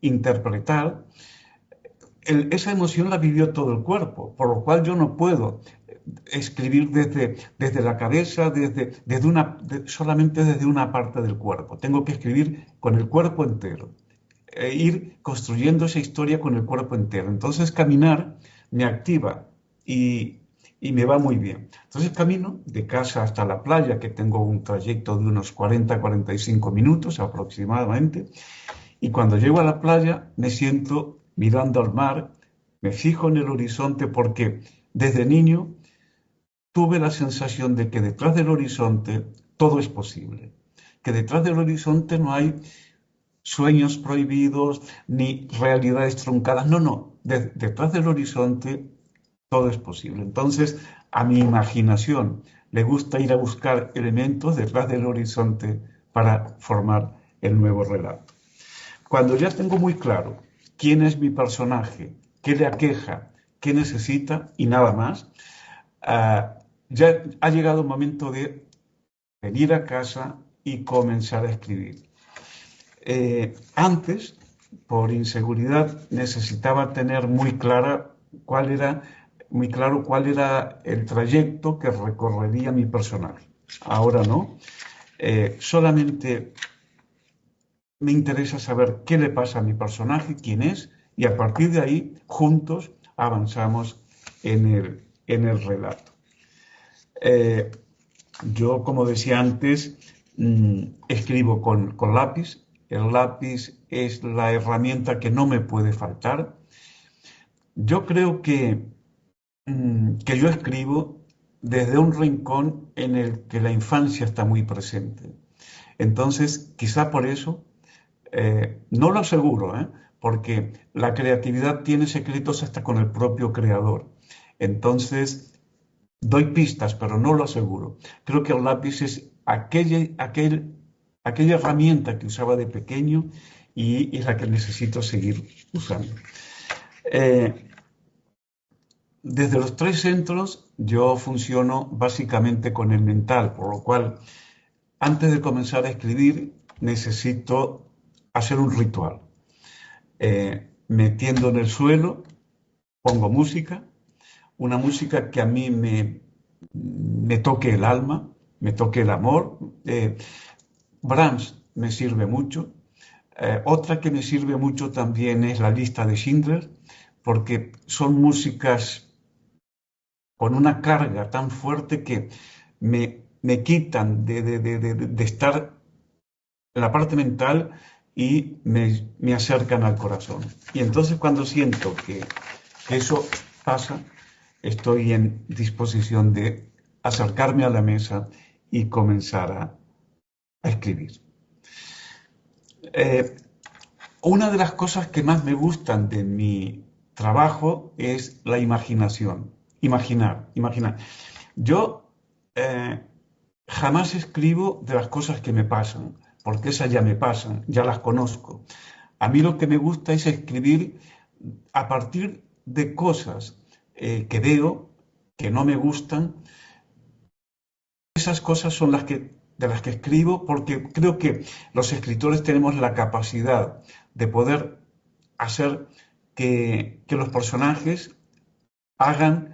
interpretar, esa emoción la vivió todo el cuerpo, por lo cual yo no puedo escribir desde la cabeza, solamente desde una parte del cuerpo. Tengo que escribir con el cuerpo entero, ir construyendo esa historia con el cuerpo entero. Entonces caminar me activa y me va muy bien. Entonces camino de casa hasta la playa, que tengo un trayecto de unos 40-45 minutos aproximadamente, y cuando llego a la playa me siento mirando al mar, me fijo en el horizonte, porque desde niño tuve la sensación de que detrás del horizonte todo es posible, que detrás del horizonte no hay sueños prohibidos ni realidades truncadas, no, detrás del horizonte todo es posible. Entonces, a mi imaginación le gusta ir a buscar elementos detrás del horizonte para formar el nuevo relato. Cuando ya tengo muy claro quién es mi personaje, qué le aqueja, qué necesita y nada más, ya ha llegado el momento de venir a casa y comenzar a escribir. Antes, por inseguridad, necesitaba tener muy claro cuál era el trayecto que recorrería mi personaje. Ahora no. Solamente me interesa saber qué le pasa a mi personaje, quién es, y a partir de ahí, juntos, avanzamos en el relato. Yo, como decía antes, escribo con lápiz. El lápiz es la herramienta que no me puede faltar. Yo creo que yo escribo desde un rincón en el que la infancia está muy presente. Entonces, quizá por eso, no lo aseguro, porque la creatividad tiene secretos hasta con el propio creador. Entonces, doy pistas, pero no lo aseguro. Creo que el lápiz es aquella herramienta que usaba de pequeño y es la que necesito seguir usando. Desde los 3 centros yo funciono básicamente con el mental, por lo cual antes de comenzar a escribir necesito hacer un ritual. Me tiendo en el suelo, pongo música, una música que a mí me toque el alma, me toque el amor. Brahms me sirve mucho. Otra que me sirve mucho también es la lista de Schindler, porque son músicas con una carga tan fuerte que me quitan de estar en la parte mental y me acercan al corazón. Y entonces cuando siento que eso pasa, estoy en disposición de acercarme a la mesa y comenzar a escribir. Una de las cosas que más me gustan de mi trabajo es la imaginación. Imaginar. Yo jamás escribo de las cosas que me pasan, porque esas ya me pasan, ya las conozco. A mí lo que me gusta es escribir a partir de cosas que veo, que no me gustan. Esas cosas son de las que escribo, porque creo que los escritores tenemos la capacidad de poder hacer que los personajes hagan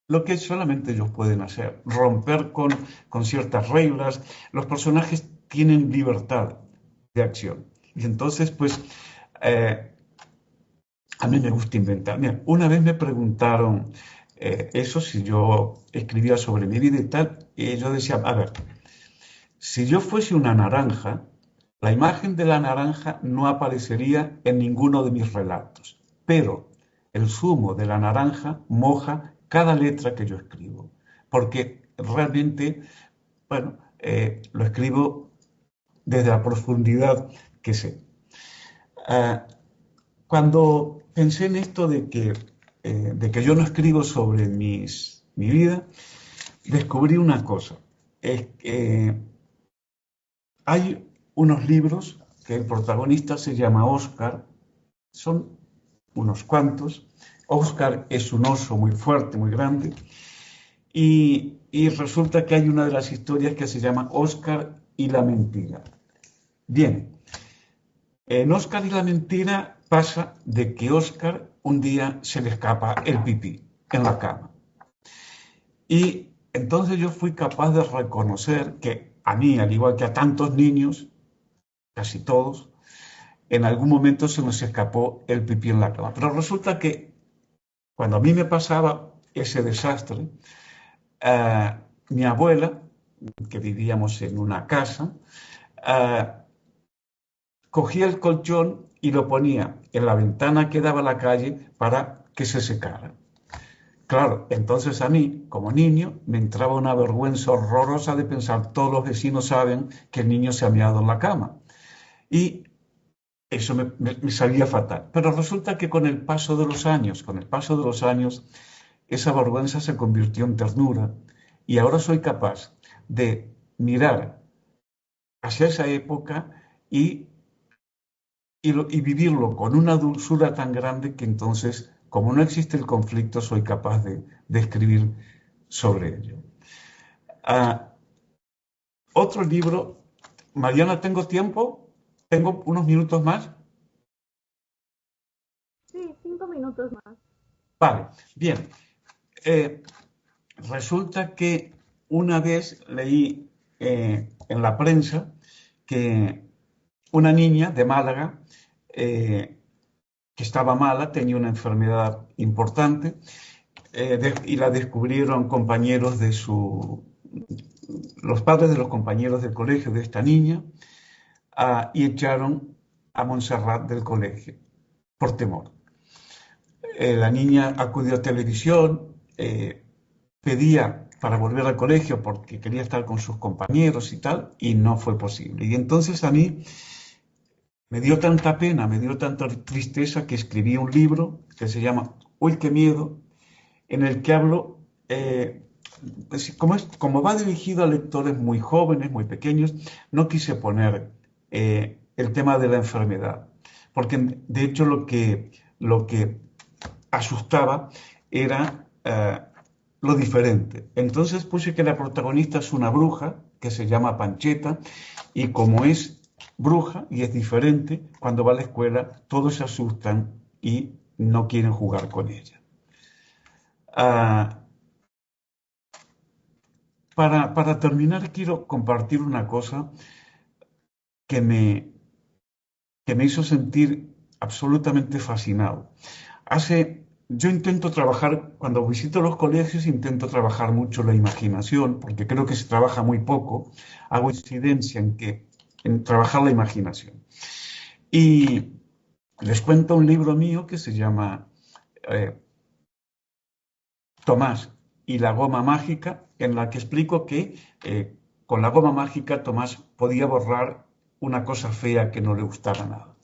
lo que solamente ellos pueden hacer, romper con ciertas reglas. Los personajes tienen libertad de acción. Y entonces, pues, a mí me gusta inventar. Mira, una vez me preguntaron eso, si yo escribía sobre mi vida y tal, y yo decía, a ver, si yo fuese una naranja, la imagen de la naranja no aparecería en ninguno de mis relatos, pero el zumo de la naranja moja cada letra que yo escribo, porque realmente, bueno, lo escribo desde la profundidad que sé. Cuando pensé en esto de que yo no escribo sobre mi vida, descubrí una cosa. Es que hay unos libros que el protagonista se llama Oscar, son unos cuantos. Oscar es un oso muy fuerte, muy grande, y resulta que hay una de las historias que se llama Oscar y la mentira. Bien, en Oscar y la mentira pasa de que Oscar un día se le escapa el pipí en la cama. Y entonces yo fui capaz de reconocer que a mí, al igual que a tantos niños, casi todos, en algún momento se nos escapó el pipí en la cama. Pero resulta que cuando a mí me pasaba ese desastre, mi abuela, que vivíamos en una casa, cogía el colchón y lo ponía en la ventana que daba a la calle para que se secara. Claro, entonces a mí, como niño, me entraba una vergüenza horrorosa de pensar, todos los vecinos saben que el niño se ha meado en la cama. Y eso me salía fatal. Pero resulta que con el paso de los años, esa vergüenza se convirtió en ternura y ahora soy capaz de mirar hacia esa época y vivirlo con una dulzura tan grande que entonces, como no existe el conflicto, soy capaz de escribir sobre ello. Otro libro. Mariana, ¿tengo tiempo? ¿Tengo unos minutos más? Sí, 5 minutos más. Vale, bien. Resulta que una vez leí en la prensa que una niña de Málaga que estaba mala, tenía una enfermedad importante y la descubrieron compañeros los padres de los compañeros del colegio de esta niña y echaron a Montserrat del colegio por temor. La niña acudió a televisión, pedía para volver al colegio porque quería estar con sus compañeros y tal, y no fue posible. Y entonces a mí me dio tanta pena, me dio tanta tristeza que escribí un libro que se llama Uy, qué miedo, en el que hablo, como va dirigido a lectores muy jóvenes, muy pequeños, no quise poner el tema de la enfermedad, porque de hecho lo que asustaba era lo diferente. Entonces puse que la protagonista es una bruja que se llama Pancheta y como es bruja y es diferente, cuando va a la escuela todos se asustan y no quieren jugar con ella. Para terminar quiero compartir una cosa que me hizo sentir absolutamente fascinado. Yo intento trabajar, cuando visito los colegios, intento trabajar mucho la imaginación, porque creo que se trabaja muy poco. Hago incidencia en trabajar la imaginación. Y les cuento un libro mío que se llama Tomás y la goma mágica, en la que explico que con la goma mágica Tomás podía borrar una cosa fea que no le gustara nada.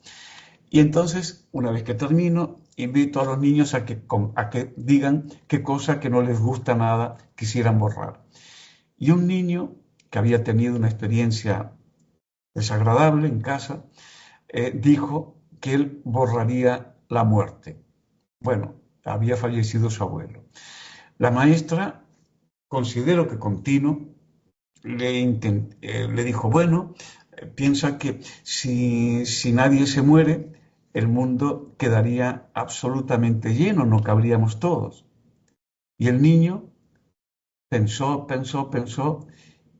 Y entonces, una vez que termino, invito a los niños a que digan qué cosa que no les gusta nada quisieran borrar. Y un niño que había tenido una experiencia desagradable en casa, dijo que él borraría la muerte. Bueno, había fallecido su abuelo. La maestra, considero que continuo, le dijo, bueno, piensa que si nadie se muere, el mundo quedaría absolutamente lleno, no cabríamos todos. Y el niño pensó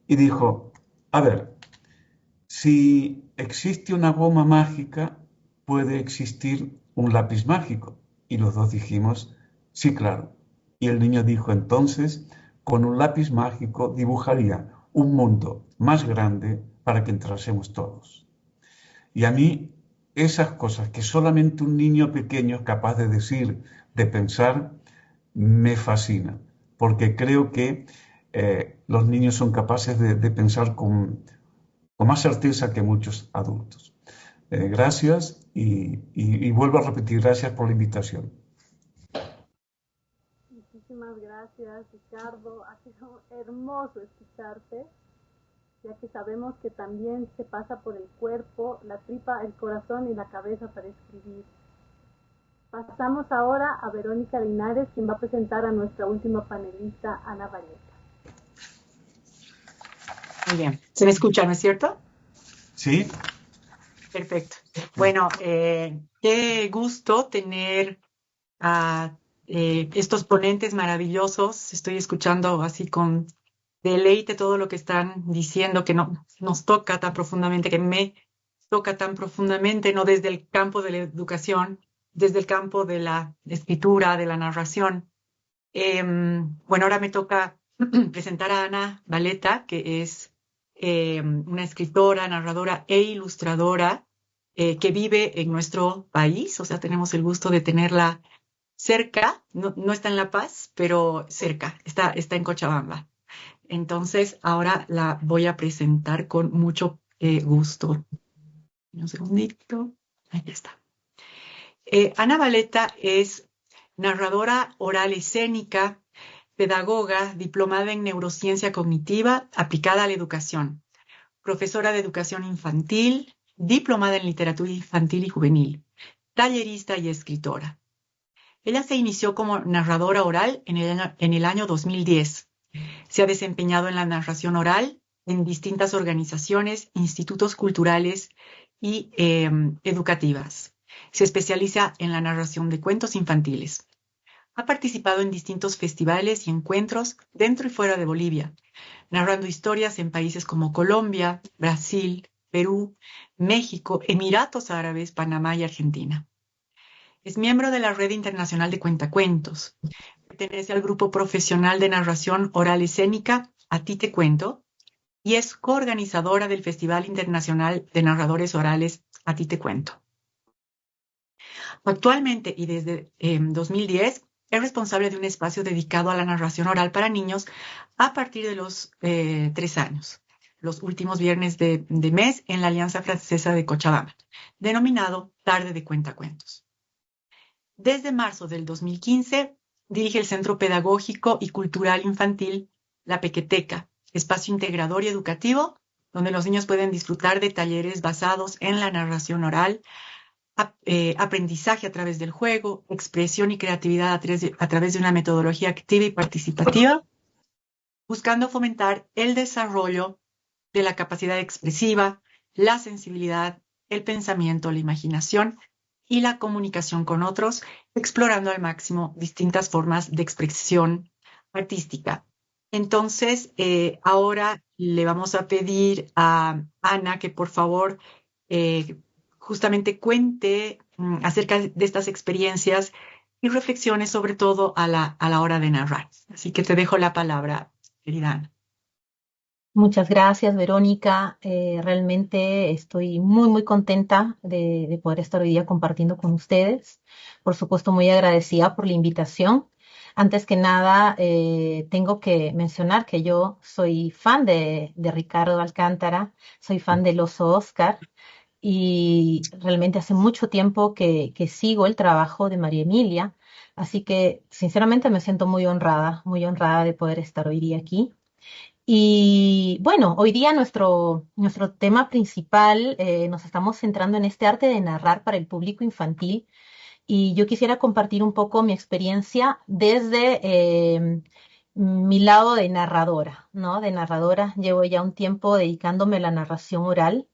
y dijo, a ver, si existe una goma mágica, puede existir un lápiz mágico. Y los dos dijimos, sí, claro. Y el niño dijo entonces, con un lápiz mágico dibujaría un mundo más grande para que entrásemos todos. Y a mí, esas cosas que solamente un niño pequeño es capaz de decir, de pensar, me fascinan. Porque creo que los niños son capaces de pensar con más certeza que muchos adultos. Gracias y vuelvo a repetir, gracias por la invitación. Muchísimas gracias, Ricardo. Ha sido hermoso escucharte, ya que sabemos que también se pasa por el cuerpo, la tripa, el corazón y la cabeza para escribir. Pasamos ahora a Verónica Linares, quien va a presentar a nuestra última panelista, Ana Valleta. Muy bien. ¿Se me escucha, no es cierto? Sí. Perfecto. Bueno, qué gusto tener a estos ponentes maravillosos. Estoy escuchando así con deleite todo lo que están diciendo, que nos toca tan profundamente, que me toca tan profundamente, no desde el campo de la educación, desde el campo de la escritura, de la narración. Bueno, ahora me toca presentar a Ana Valleta, que es una escritora, narradora e ilustradora que vive en nuestro país. O sea, tenemos el gusto de tenerla cerca. No está en La Paz, pero cerca, está en Cochabamba. Entonces, ahora la voy a presentar con mucho gusto. Un segundito. Ahí está. Ana Valleta es narradora oral escénica, pedagoga, diplomada en neurociencia cognitiva aplicada a la educación, profesora de educación infantil, diplomada en literatura infantil y juvenil, tallerista y escritora. Ella se inició como narradora oral en el año 2010. Se ha desempeñado en la narración oral en distintas organizaciones, institutos culturales y educativas. Se especializa en la narración de cuentos infantiles. Ha participado en distintos festivales y encuentros dentro y fuera de Bolivia, narrando historias en países como Colombia, Brasil, Perú, México, Emiratos Árabes, Panamá y Argentina. Es miembro de la Red Internacional de Cuentacuentos. Pertenece al grupo profesional de narración oral escénica A Ti Te Cuento y es coorganizadora del Festival Internacional de Narradores Orales A Ti Te Cuento. Actualmente y desde 2010 es responsable de un espacio dedicado a la narración oral para niños a partir de los 3 años, los últimos viernes de mes en la Alianza Francesa de Cochabamba, denominado Tarde de Cuentacuentos. Desde marzo del 2015 dirige el Centro Pedagógico y Cultural Infantil La Pequeteca, espacio integrador y educativo donde los niños pueden disfrutar de talleres basados en la narración oral, aprendizaje a través del juego, expresión y creatividad a través de una metodología activa y participativa, buscando fomentar el desarrollo de la capacidad expresiva, la sensibilidad, el pensamiento, la imaginación y la comunicación con otros, explorando al máximo distintas formas de expresión artística. Entonces, ahora le vamos a pedir a Ana que por favor justamente cuente acerca de estas experiencias y reflexiones sobre todo a la hora de narrar. Así que te dejo la palabra, querida Ana. Muchas gracias, Verónica. Realmente estoy muy contenta de poder estar hoy día compartiendo con ustedes. Por supuesto, muy agradecida por la invitación. Antes que nada, tengo que mencionar que yo soy fan de Ricardo Alcántara, soy fan del Oso Oscar y realmente hace mucho tiempo que sigo el trabajo de María Emilia, así que sinceramente me siento muy honrada de poder estar hoy día aquí. Y bueno, hoy día nuestro tema principal, nos estamos centrando en este arte de narrar para el público infantil y yo quisiera compartir un poco mi experiencia desde mi lado de narradora, ¿no? De narradora, llevo ya un tiempo dedicándome a la narración oral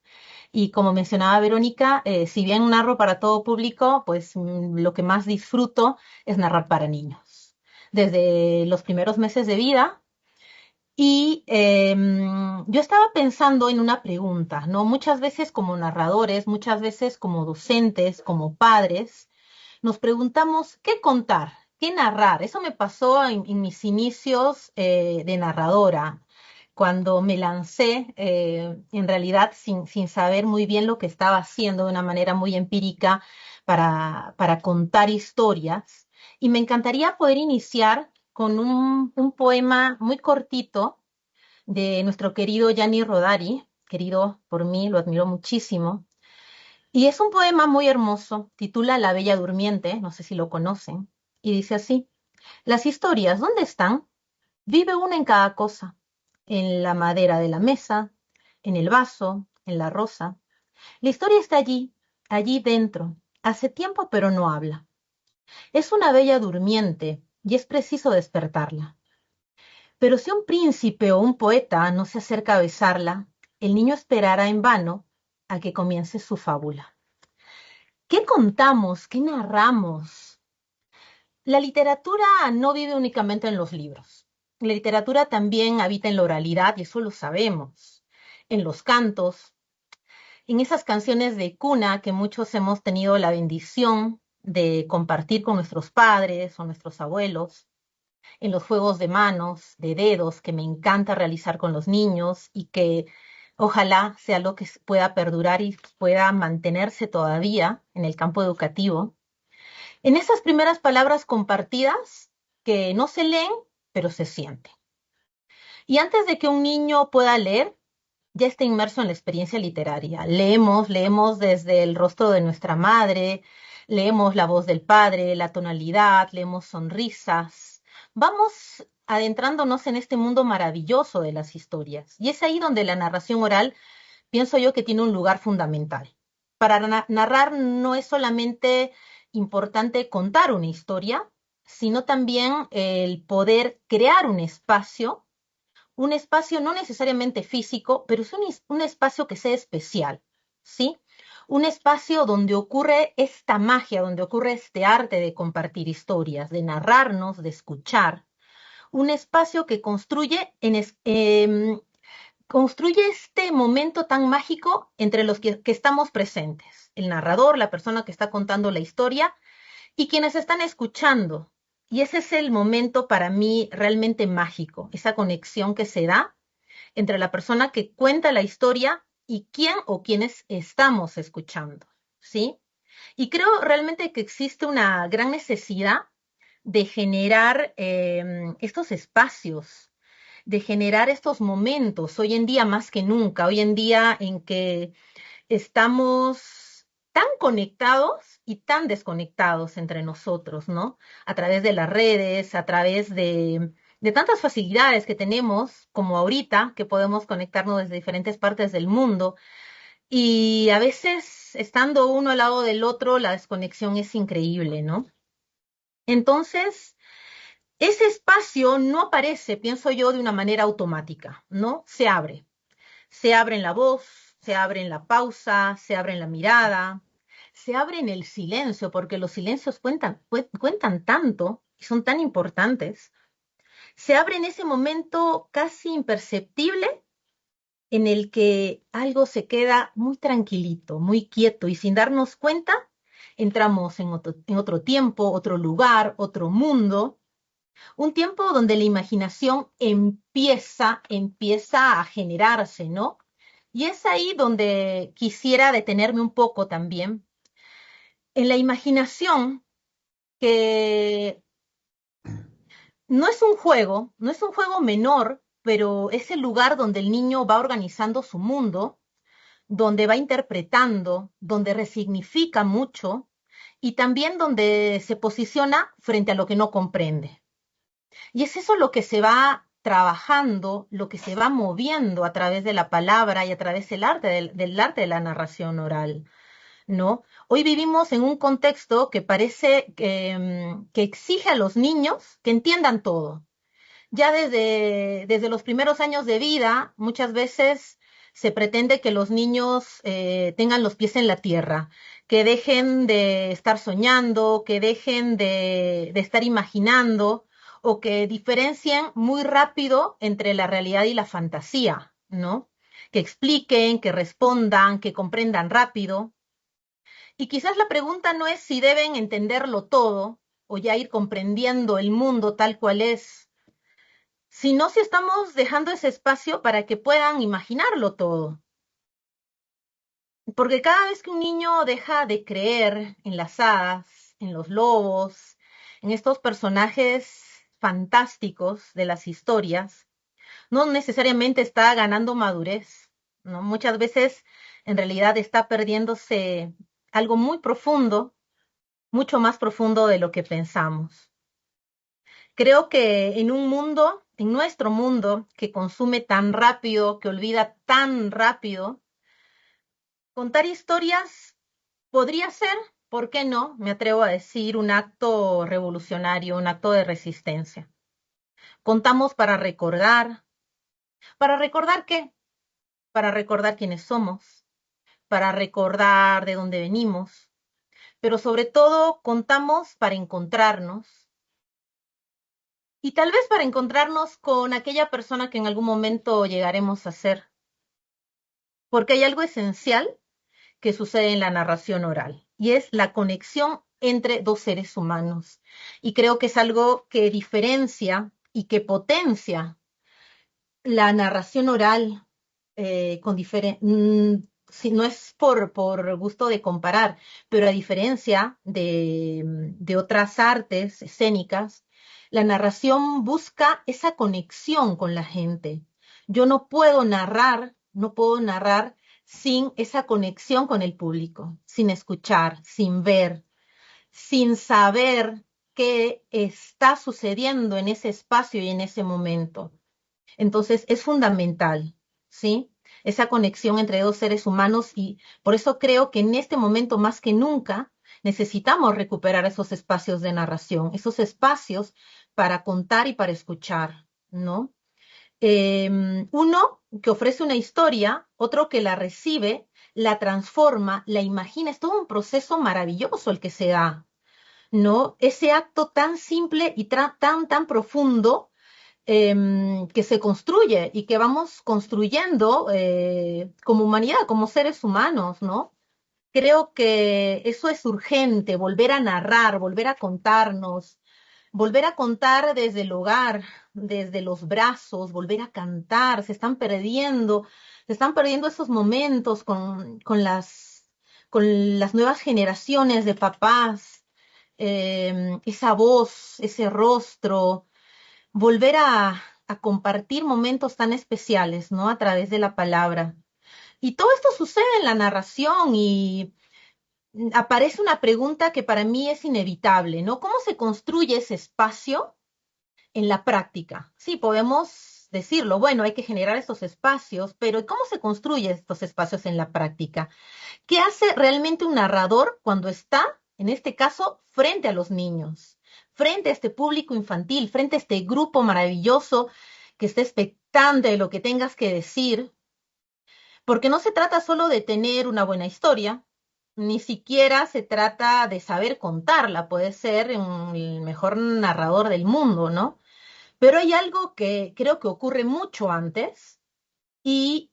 y como mencionaba Verónica, si bien narro para todo público, pues lo que más disfruto es narrar para niños. Desde los primeros meses de vida y yo estaba pensando en una pregunta, ¿no? Muchas veces como narradores, muchas veces como docentes, como padres, nos preguntamos qué contar, qué narrar. Eso me pasó en mis inicios de narradora, cuando me lancé en realidad sin saber muy bien lo que estaba haciendo de una manera muy empírica para contar historias. Y me encantaría poder iniciar con un poema muy cortito de nuestro querido Gianni Rodari, querido por mí, lo admiro muchísimo. Y es un poema muy hermoso, titula La Bella Durmiente, no sé si lo conocen, y dice así: las historias, ¿dónde están? Vive una en cada cosa, en la madera de la mesa, en el vaso, en la rosa. La historia está allí, allí dentro, hace tiempo pero no habla. Es una bella durmiente y es preciso despertarla. Pero si un príncipe o un poeta no se acerca a besarla, el niño esperará en vano a que comience su fábula. ¿Qué contamos? ¿Qué narramos? La literatura no vive únicamente en los libros. La literatura también habita en la oralidad, y eso lo sabemos, en los cantos, en esas canciones de cuna que muchos hemos tenido la bendición de compartir con nuestros padres o nuestros abuelos, en los juegos de manos, de dedos, que me encanta realizar con los niños y que ojalá sea lo que pueda perdurar y pueda mantenerse todavía en el campo educativo. En esas primeras palabras compartidas que no se leen, pero se sienten. Y antes de que un niño pueda leer, ya está inmerso en la experiencia literaria. Leemos desde el rostro de nuestra madre, leemos la voz del padre, la tonalidad, leemos sonrisas. Vamos adentrándonos en este mundo maravilloso de las historias. Y es ahí donde la narración oral, pienso yo, que tiene un lugar fundamental. Para narrar no es solamente importante contar una historia, sino también el poder crear un espacio no necesariamente físico, pero es un espacio que sea especial, ¿sí? Un espacio donde ocurre esta magia, donde ocurre este arte de compartir historias, de narrarnos, de escuchar. Un espacio que construye este momento tan mágico entre los que estamos presentes. El narrador, la persona que está contando la historia y quienes están escuchando. Y ese es el momento para mí realmente mágico, esa conexión que se da entre la persona que cuenta la historia y quién o quienes estamos escuchando, ¿sí? Y creo realmente que existe una gran necesidad de generar estos espacios, de generar estos momentos, hoy en día más que nunca, hoy en día en que estamos tan conectados y tan desconectados entre nosotros, ¿no? A través de las redes, a través de tantas facilidades que tenemos, como ahorita, que podemos conectarnos desde diferentes partes del mundo. Y a veces, estando uno al lado del otro, la desconexión es increíble, ¿no? Entonces, ese espacio no aparece, pienso yo, de una manera automática, ¿no? Se abre. Se abre en la voz, se abre en la pausa, se abre en la mirada, se abre en el silencio, porque los silencios cuentan tanto y son tan importantes. Se abre en ese momento casi imperceptible en el que algo se queda muy tranquilito, muy quieto y sin darnos cuenta, entramos en otro tiempo, otro lugar, otro mundo, un tiempo donde la imaginación empieza a generarse, ¿no? Y es ahí donde quisiera detenerme un poco también, en la imaginación que no es un juego, no es un juego menor, pero es el lugar donde el niño va organizando su mundo, donde va interpretando, donde resignifica mucho y también donde se posiciona frente a lo que no comprende. Y es eso lo que se va trabajando, lo que se va moviendo a través de la palabra y a través del arte de la narración oral, ¿no? Hoy vivimos en un contexto que parece que exige a los niños que entiendan todo. Ya desde los primeros años de vida, muchas veces se pretende que los niños tengan los pies en la tierra, que dejen de estar soñando, que dejen de estar imaginando o que diferencien muy rápido entre la realidad y la fantasía, ¿no? Que expliquen, que respondan, que comprendan rápido. Y quizás la pregunta no es si deben entenderlo todo o ya ir comprendiendo el mundo tal cual es, sino si estamos dejando ese espacio para que puedan imaginarlo todo. Porque cada vez que un niño deja de creer en las hadas, en los lobos, en estos personajes fantásticos de las historias, no necesariamente está ganando madurez, ¿no? Muchas veces en realidad está perdiéndose algo muy profundo, mucho más profundo de lo que pensamos. Creo que en un mundo, en nuestro mundo, que consume tan rápido, que olvida tan rápido, contar historias podría ser, ¿por qué no? Me atrevo a decir, un acto revolucionario, un acto de resistencia. Contamos ¿para recordar qué? Para recordar quiénes somos, para recordar de dónde venimos, pero sobre todo contamos para encontrarnos y tal vez para encontrarnos con aquella persona que en algún momento llegaremos a ser, porque hay algo esencial que sucede en la narración oral y es la conexión entre dos seres humanos. Y creo que es algo que diferencia y que potencia la narración oral con si no es por gusto de comparar, pero a diferencia de otras artes escénicas, la narración busca esa conexión con la gente. Yo no puedo narrar sin esa conexión con el público, sin escuchar, sin ver, sin saber qué está sucediendo en ese espacio y en ese momento. Entonces es fundamental, ¿sí? Esa conexión entre dos seres humanos y por eso creo que en este momento más que nunca necesitamos recuperar esos espacios de narración, esos espacios para contar y para escuchar, ¿no? Uno que ofrece una historia, otro que la recibe, la transforma, la imagina, es todo un proceso maravilloso el que se da, ¿no? Ese acto tan simple y tan profundo que se construye y que vamos construyendo como humanidad, como seres humanos, ¿no? Creo que eso es urgente, volver a narrar, volver a contarnos, volver a contar desde el hogar, desde los brazos, volver a cantar, se están perdiendo esos momentos con las nuevas generaciones de papás, esa voz, ese rostro, volver a compartir momentos tan especiales, ¿no? A través de la palabra. Y todo esto sucede en la narración y aparece una pregunta que para mí es inevitable, ¿no? ¿Cómo se construye ese espacio en la práctica? Sí, podemos decirlo, bueno, hay que generar estos espacios, pero ¿cómo se construye estos espacios en la práctica? ¿Qué hace realmente un narrador cuando está, en este caso, frente a los niños, frente a este público infantil, frente a este grupo maravilloso que está expectante de lo que tengas que decir? Porque no se trata solo de tener una buena historia, ni siquiera se trata de saber contarla, puede ser el mejor narrador del mundo, ¿no? Pero hay algo que creo que ocurre mucho antes y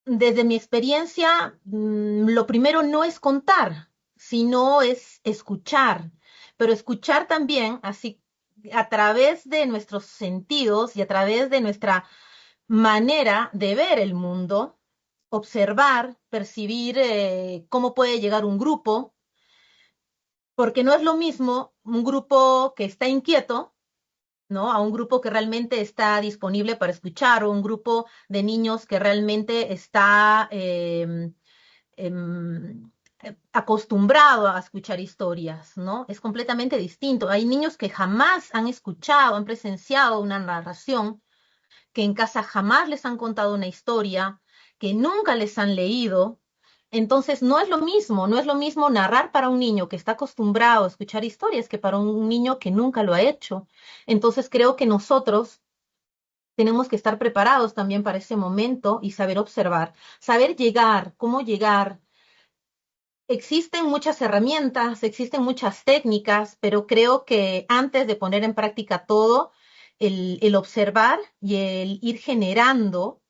desde mi experiencia, lo primero no es contar, sino es escuchar, pero escuchar también así a través de nuestros sentidos y a través de nuestra manera de ver el mundo, observar, percibir cómo puede llegar un grupo, porque no es lo mismo un grupo que está inquieto, ¿no? A un grupo que realmente está disponible para escuchar, o un grupo de niños que realmente está acostumbrado a escuchar historias, ¿no? Es completamente distinto. Hay niños que jamás han escuchado, han presenciado una narración, que en casa jamás les han contado una historia, que nunca les han leído. Entonces, no es lo mismo, no es lo mismo narrar para un niño que está acostumbrado a escuchar historias que para un niño que nunca lo ha hecho. Entonces, creo que nosotros tenemos que estar preparados también para ese momento y saber observar, saber llegar, cómo llegar. Existen muchas herramientas, existen muchas técnicas, pero creo que antes de poner en práctica todo, el observar y el ir generando,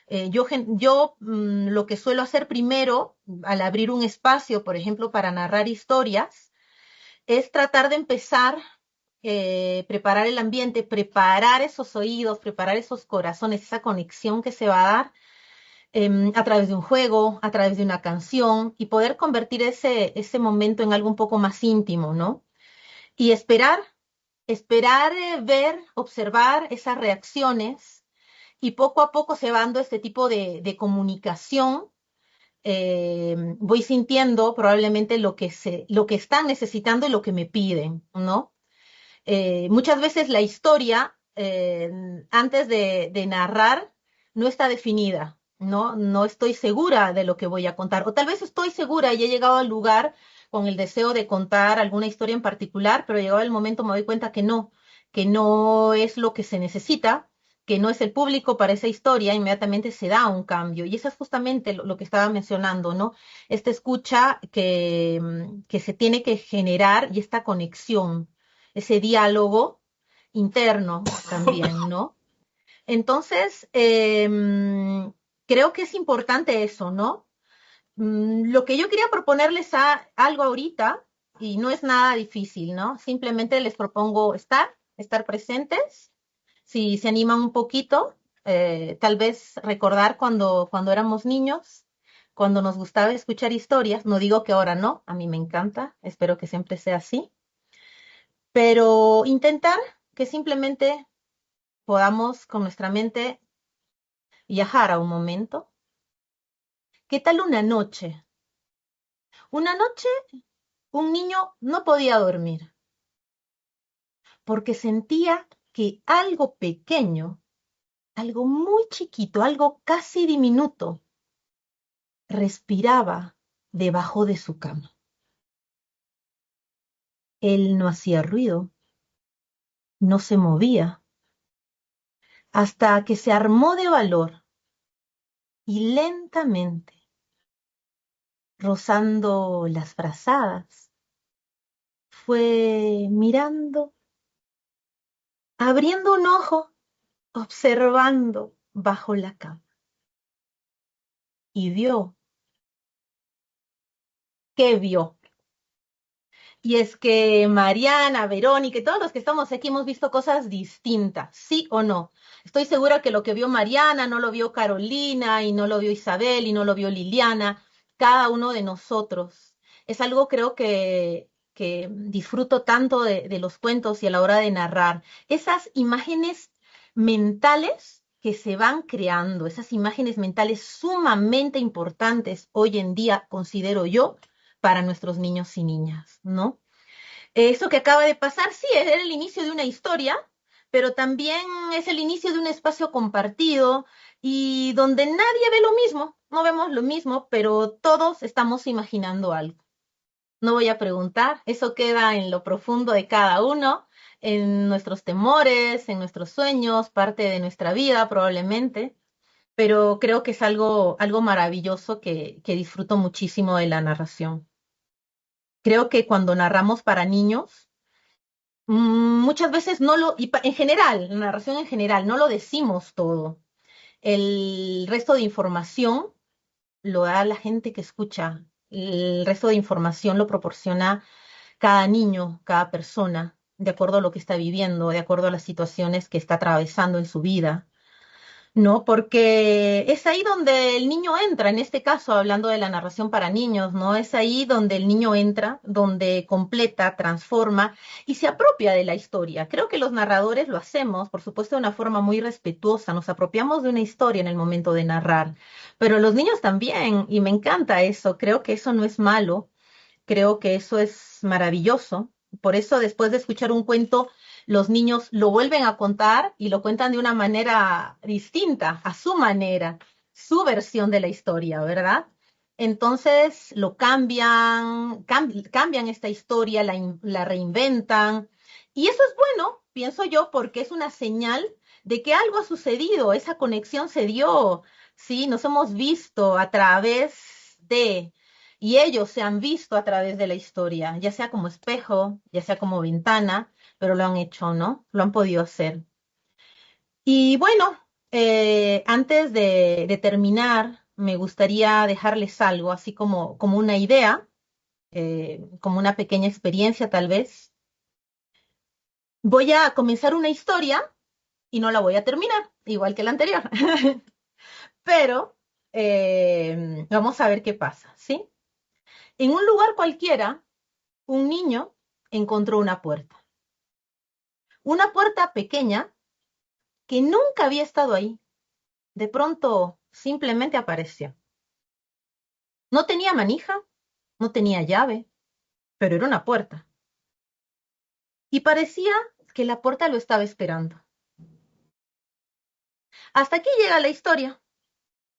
lo que suelo hacer primero al abrir un espacio, por ejemplo, para narrar historias, es tratar de empezar, preparar el ambiente, preparar esos oídos, preparar esos corazones, esa conexión que se va a dar a través de un juego, a través de una canción, y poder convertir ese momento en algo un poco más íntimo, ¿no? Y esperar, ver, observar esas reacciones, y poco a poco se va dando este tipo de comunicación. Voy sintiendo probablemente lo que están necesitando y lo que me piden, ¿no? Muchas veces la historia, antes de narrar, no está definida, ¿no? No estoy segura de lo que voy a contar. O tal vez estoy segura y he llegado al lugar con el deseo de contar alguna historia en particular, pero llegado el momento me doy cuenta que no es lo que se necesita, que no es el público para esa historia, inmediatamente se da un cambio. Y eso es justamente lo que estaba mencionando, ¿no? Esta escucha que se tiene que generar y esta conexión, ese diálogo interno también, ¿no? Entonces, creo que es importante eso, ¿no? Lo que yo quería proponerles algo ahorita, y no es nada difícil, ¿no? Simplemente les propongo estar presentes, si se animan un poquito, tal vez recordar cuando éramos niños, cuando nos gustaba escuchar historias. No digo que ahora no, a mí me encanta, espero que siempre sea así, pero intentar que simplemente podamos con nuestra mente viajar a un momento. ¿Qué tal una noche? Una noche un niño no podía dormir porque sentía que algo pequeño, algo muy chiquito, algo casi diminuto, respiraba debajo de su cama. Él no hacía ruido, no se movía, hasta que se armó de valor y lentamente, rozando las frazadas, fue mirando, abriendo un ojo, observando bajo la cama. Y vio, ¿qué vio? Y es que Mariana, Verónica y todos los que estamos aquí hemos visto cosas distintas, ¿sí o no? Estoy segura que lo que vio Mariana no lo vio Carolina, y no lo vio Isabel, y no lo vio Liliana, cada uno de nosotros. Es algo, creo que disfruto tanto de los cuentos y a la hora de narrar. Esas imágenes mentales que se van creando, esas imágenes mentales sumamente importantes hoy en día, considero yo, para nuestros niños y niñas, ¿no? Eso que acaba de pasar, sí, es el inicio de una historia, pero también es el inicio de un espacio compartido y donde nadie ve lo mismo, no vemos lo mismo, pero todos estamos imaginando algo. No voy a preguntar, eso queda en lo profundo de cada uno, en nuestros temores, en nuestros sueños, parte de nuestra vida probablemente, pero creo que es algo maravilloso que disfruto muchísimo de la narración. Creo que cuando narramos para niños, muchas veces en general, la narración en general, no lo decimos todo. El resto de información lo da la gente que escucha. El resto de información lo proporciona cada niño, cada persona, de acuerdo a lo que está viviendo, de acuerdo a las situaciones que está atravesando en su vida. No, porque es ahí donde el niño entra, en este caso, hablando de la narración para niños, ¿no? Es ahí donde el niño entra, donde completa, transforma y se apropia de la historia. Creo que los narradores lo hacemos, por supuesto, de una forma muy respetuosa, nos apropiamos de una historia en el momento de narrar, pero los niños también, y me encanta eso, creo que eso no es malo. Creo que eso es maravilloso. Por eso, después de escuchar un cuento, los niños lo vuelven a contar y lo cuentan de una manera distinta, a su manera, su versión de la historia, ¿verdad? Entonces lo cambian esta historia, la reinventan. Y eso es bueno, pienso yo, porque es una señal de que algo ha sucedido, esa conexión se dio, ¿sí? Nos hemos visto a través de y ellos se han visto a través de la historia, ya sea como espejo, ya sea como ventana, pero lo han hecho, ¿no? Lo han podido hacer. Y bueno, antes de terminar, me gustaría dejarles algo, así como una idea, como una pequeña experiencia tal vez. Voy a comenzar una historia y no la voy a terminar, igual que la anterior, pero vamos a ver qué pasa, ¿sí? En un lugar cualquiera, un niño encontró una puerta pequeña que nunca había estado ahí. De pronto simplemente apareció. No tenía manija, no tenía llave, pero era una puerta. Y parecía que la puerta lo estaba esperando. Hasta aquí llega la historia.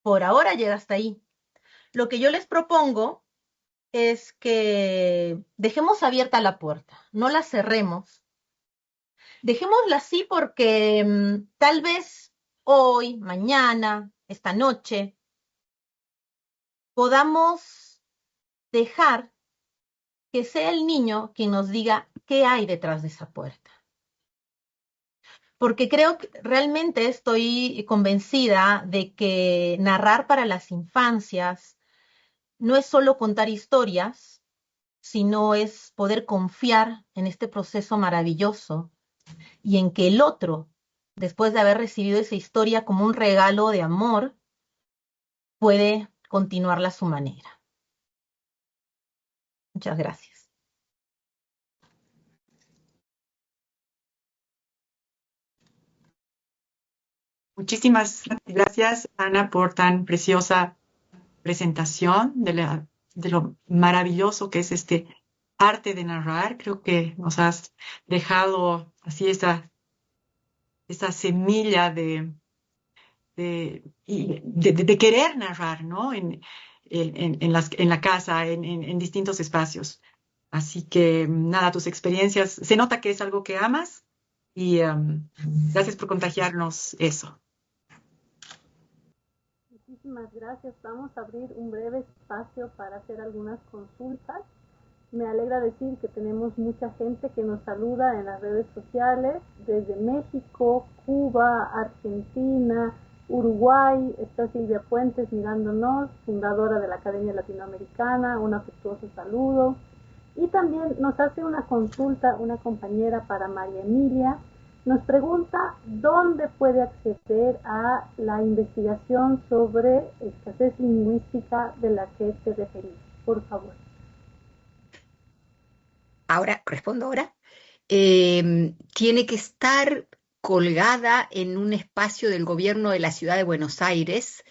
Por ahora llega hasta ahí. Lo que yo les propongo es que dejemos abierta la puerta, no la cerremos. Dejémosla así porque tal vez hoy, mañana, esta noche, podamos dejar que sea el niño quien nos diga qué hay detrás de esa puerta. Porque creo que realmente estoy convencida de que narrar para las infancias no es solo contar historias, sino es poder confiar en este proceso maravilloso y en que el otro, después de haber recibido esa historia como un regalo de amor, puede continuarla a su manera. Muchas gracias. Muchísimas gracias, Ana, por tan preciosa presentación de lo maravilloso que es este arte de narrar. Creo que nos has dejado así esa semilla de querer narrar, ¿no? En la casa, en distintos espacios. Así que nada, tus experiencias, se nota que es algo que amas y gracias por contagiarnos eso. Muchísimas gracias. Vamos a abrir un breve espacio para hacer algunas consultas. Me alegra decir que tenemos mucha gente que nos saluda en las redes sociales, desde México, Cuba, Argentina, Uruguay. Está Silvia Puentes mirándonos, fundadora de la Academia Latinoamericana. Un afectuoso saludo. Y también nos hace una consulta una compañera para María Emilia. Nos pregunta dónde puede acceder a la investigación sobre escasez lingüística de la que te referís. Por favor. Ahora, respondo ahora. Tiene que estar colgada en un espacio del gobierno de la ciudad de Buenos Aires.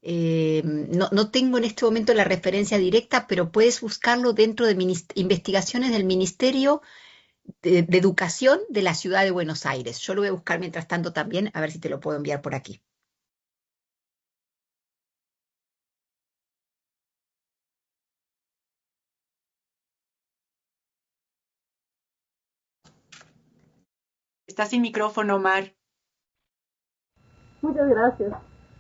No tengo en este momento la referencia directa, pero puedes buscarlo dentro de investigaciones del Ministerio de Educación de la ciudad de Buenos Aires. Yo lo voy a buscar mientras tanto también, a ver si te lo puedo enviar por aquí. Estás sin micrófono, Mar. Muchas gracias.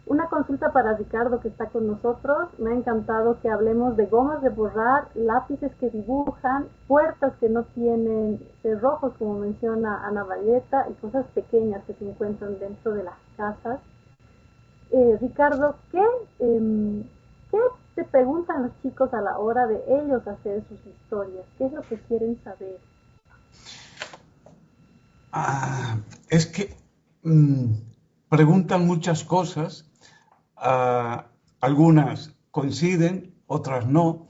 Una consulta para Ricardo que está con nosotros. Me ha encantado que hablemos de gomas de borrar, lápices que dibujan, puertas que no tienen cerrojos, como menciona Ana Valletta, y cosas pequeñas que se encuentran dentro de las casas. Ricardo, ¿qué te preguntan los chicos a la hora de ellos hacer sus historias? ¿Qué es lo que quieren saber? Es que preguntan muchas cosas, algunas coinciden, otras no.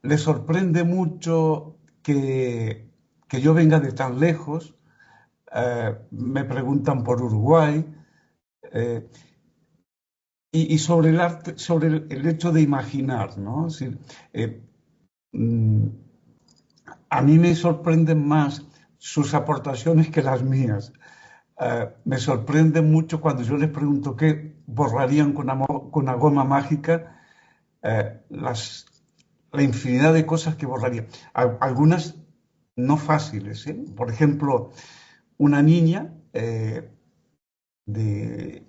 Les sorprende mucho que yo venga de tan lejos. Me preguntan por Uruguay. eh, y sobre el arte, sobre el hecho de imaginar, ¿no? Es decir, mm, a mí me sorprenden más sus aportaciones que las mías. Me sorprende mucho cuando yo les pregunto qué borrarían con una goma mágica, las, la infinidad de cosas que borrarían. Algunas no fáciles, ¿eh? Por ejemplo, una niña de,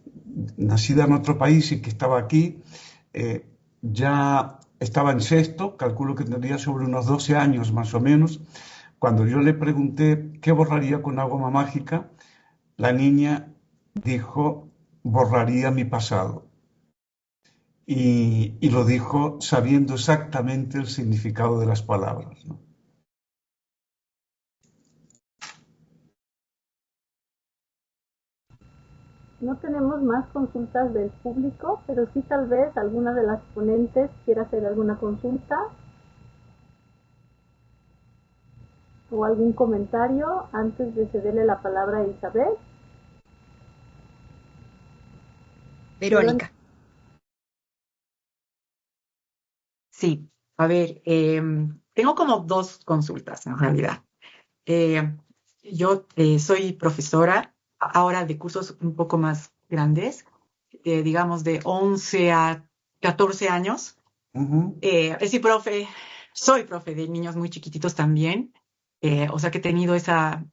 nacida en otro país y que estaba aquí, ya estaba en sexto, calculo que tendría sobre unos 12 años más o menos. Cuando yo le pregunté qué borraría con una goma mágica, la niña dijo, borraría mi pasado. Y lo dijo sabiendo exactamente el significado de las palabras, ¿no? No tenemos más consultas del público, pero sí tal vez alguna de las ponentes quiera hacer alguna consulta o algún comentario antes de cederle la palabra a Isabel. Verónica. Sí, a ver, tengo como dos consultas en realidad. Yo soy profesora ahora de cursos un poco más grandes, digamos de 11 a 14 años. Ujú. Soy profe de niños muy chiquititos también. O sea que he tenido esa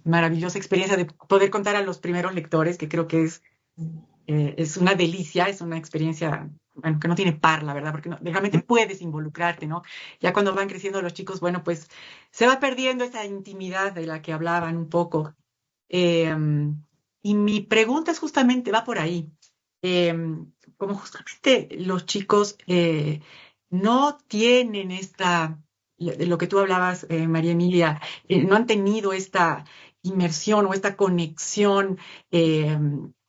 maravillosa experiencia de poder contar a los primeros lectores, que creo que es una delicia, es una experiencia, bueno, que no tiene par, la verdad, porque realmente puedes involucrarte, ¿no? Ya cuando van creciendo los chicos, bueno, pues se va perdiendo esa intimidad de la que hablaban un poco. Eh, y mi pregunta es justamente, va por ahí. Eh, Como justamente los chicos no tienen de lo que tú hablabas, María Emilia, no han tenido esta inmersión o esta conexión eh,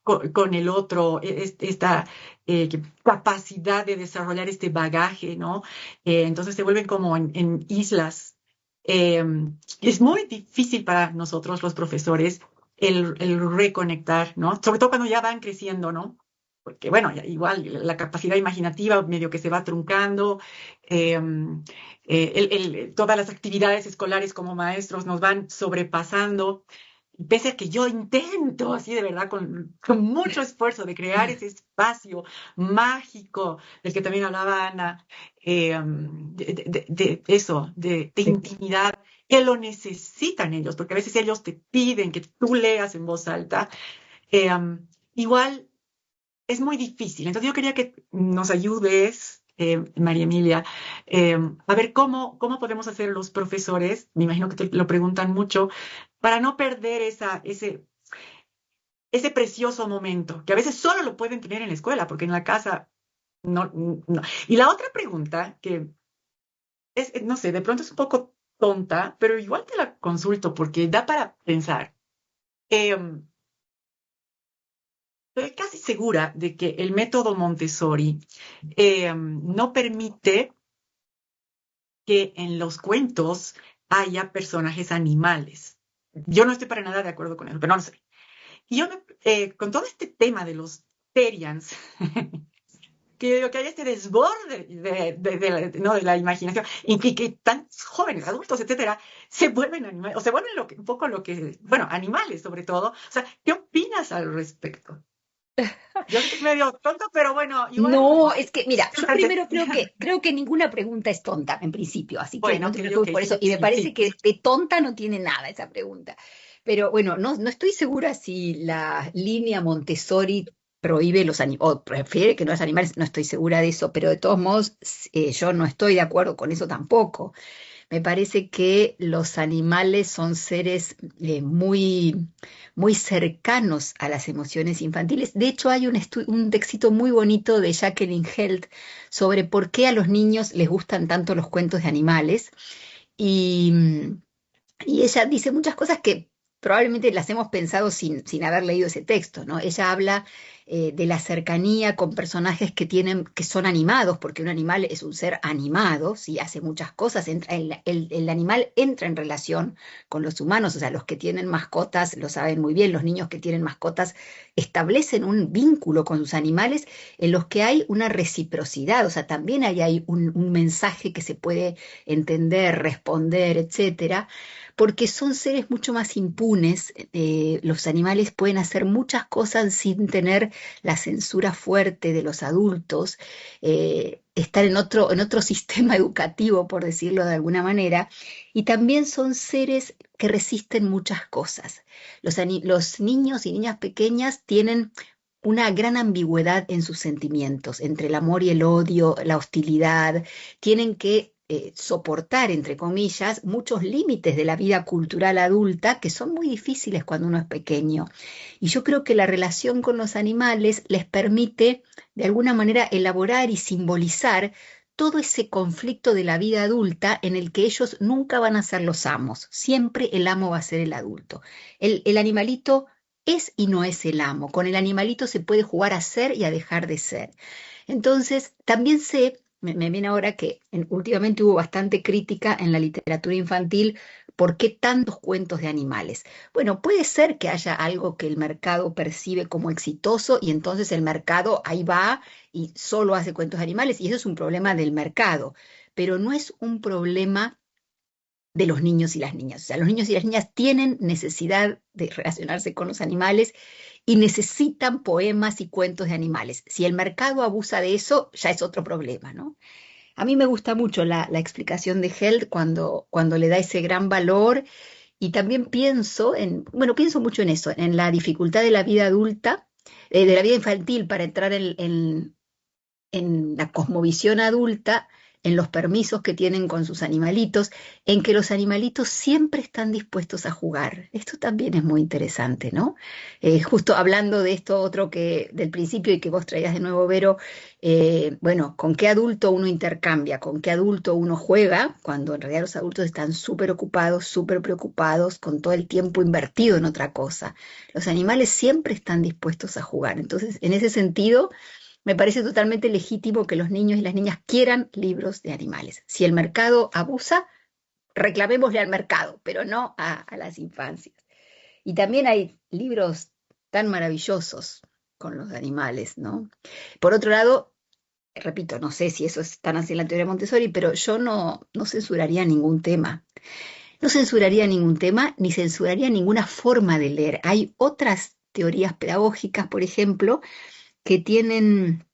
con el otro, esta capacidad de desarrollar este bagaje, ¿no? Entonces se vuelven como en islas. Eh, es muy difícil para nosotros, los profesores, el reconectar, ¿no? Sobre todo cuando ya van creciendo, ¿no? Porque, bueno, igual la capacidad imaginativa medio que se va truncando, eh, todas las actividades escolares como maestros nos van sobrepasando. Pese a que yo intento, así de verdad, con mucho esfuerzo de crear ese espacio mágico del que también hablaba Ana, de eso, de intimidad, que lo necesitan ellos, porque a veces ellos te piden que tú leas en voz alta. eh, igual es muy difícil. Entonces yo quería que nos ayudes, María Emilia, a ver cómo podemos hacer los profesores, me imagino que te lo preguntan mucho, para no perder ese precioso momento, que a veces solo lo pueden tener en la escuela, porque en la casa no, no. Y la otra pregunta, que no sé, de pronto es un poco tonta, pero igual te la consulto porque da para pensar. Estoy casi segura de que el método Montessori no permite que en los cuentos haya personajes animales. Yo no estoy para nada de acuerdo con eso, pero no sé. Y yo, con todo este tema de los Terians, que yo digo que hay este desborde ¿no? de la imaginación, y que tan jóvenes, adultos, etcétera, se vuelven animales, o se vuelven un poco bueno, animales sobre todo. O sea, ¿qué opinas al respecto? Yo sé que es medio tonto, pero bueno, igual. No, es que, mira, yo primero creo que ninguna pregunta es tonta en principio, así que Bueno, no te preocupes por eso. Y me sí, parece sí. que de tonta no tiene nada esa pregunta. Pero bueno, no estoy segura si la línea Montessori prohíbe los animales, o prefiere que no haya animales, no estoy segura de eso, pero de todos modos, yo no estoy de acuerdo con eso tampoco. Me parece que los animales son seres muy, muy cercanos a las emociones infantiles. De hecho, hay un texto muy bonito de Jacqueline Held sobre por qué a los niños les gustan tanto los cuentos de animales. Y, y ella dice muchas cosas que probablemente las hemos pensado sin haber leído ese texto, ¿no? Ella habla de la cercanía con personajes que son animados, porque un animal es un ser animado, ¿sí? Hace muchas cosas, el animal entra en relación con los humanos, o sea, los que tienen mascotas lo saben muy bien, los niños que tienen mascotas establecen un vínculo con sus animales en los que hay una reciprocidad, o sea, también hay un mensaje que se puede entender, responder, etcétera, porque son seres mucho más impunes. Los animales pueden hacer muchas cosas sin tener la censura fuerte de los adultos, estar en otro sistema educativo, por decirlo de alguna manera, y también son seres que resisten muchas cosas. Los niños y niñas pequeñas tienen una gran ambigüedad en sus sentimientos, entre el amor y el odio, la hostilidad, tienen que soportar, entre comillas, muchos límites de la vida cultural adulta que son muy difíciles cuando uno es pequeño. Y yo creo que la relación con los animales les permite, de alguna manera, elaborar y simbolizar todo ese conflicto de la vida adulta en el que ellos nunca van a ser los amos, siempre el amo va a ser el adulto. El animalito es y no es el amo, con el animalito se puede jugar a ser y a dejar de ser. Entonces, también me viene ahora que últimamente hubo bastante crítica en la literatura infantil. ¿Por qué tantos cuentos de animales? Bueno, puede ser que haya algo que el mercado percibe como exitoso y entonces el mercado ahí va y solo hace cuentos de animales y eso es un problema del mercado, pero no es un problema de los niños y las niñas. O sea, los niños y las niñas tienen necesidad de relacionarse con los animales y necesitan poemas y cuentos de animales. Si el mercado abusa de eso, ya es otro problema, ¿no? A mí me gusta mucho la explicación de Held cuando le da ese gran valor y también pienso mucho en eso, en la dificultad de la vida adulta, de la vida infantil para entrar en la cosmovisión adulta, en los permisos que tienen con sus animalitos, en que los animalitos siempre están dispuestos a jugar. Esto también es muy interesante, ¿no? Justo hablando de esto otro que del principio y que vos traías de nuevo, Vero, bueno, ¿con qué adulto uno intercambia? ¿Con qué adulto uno juega? Cuando en realidad los adultos están súper ocupados, súper preocupados, con todo el tiempo invertido en otra cosa. Los animales siempre están dispuestos a jugar. Entonces, en ese sentido, me parece totalmente legítimo que los niños y las niñas quieran libros de animales. Si el mercado abusa, reclamémosle al mercado, pero no a las infancias. Y también hay libros tan maravillosos con los animales, ¿no? Por otro lado, repito, no sé si eso es tan así en la teoría de Montessori, pero yo no censuraría ningún tema. No censuraría ningún tema ni censuraría ninguna forma de leer. Hay otras teorías pedagógicas, por ejemplo, que tienen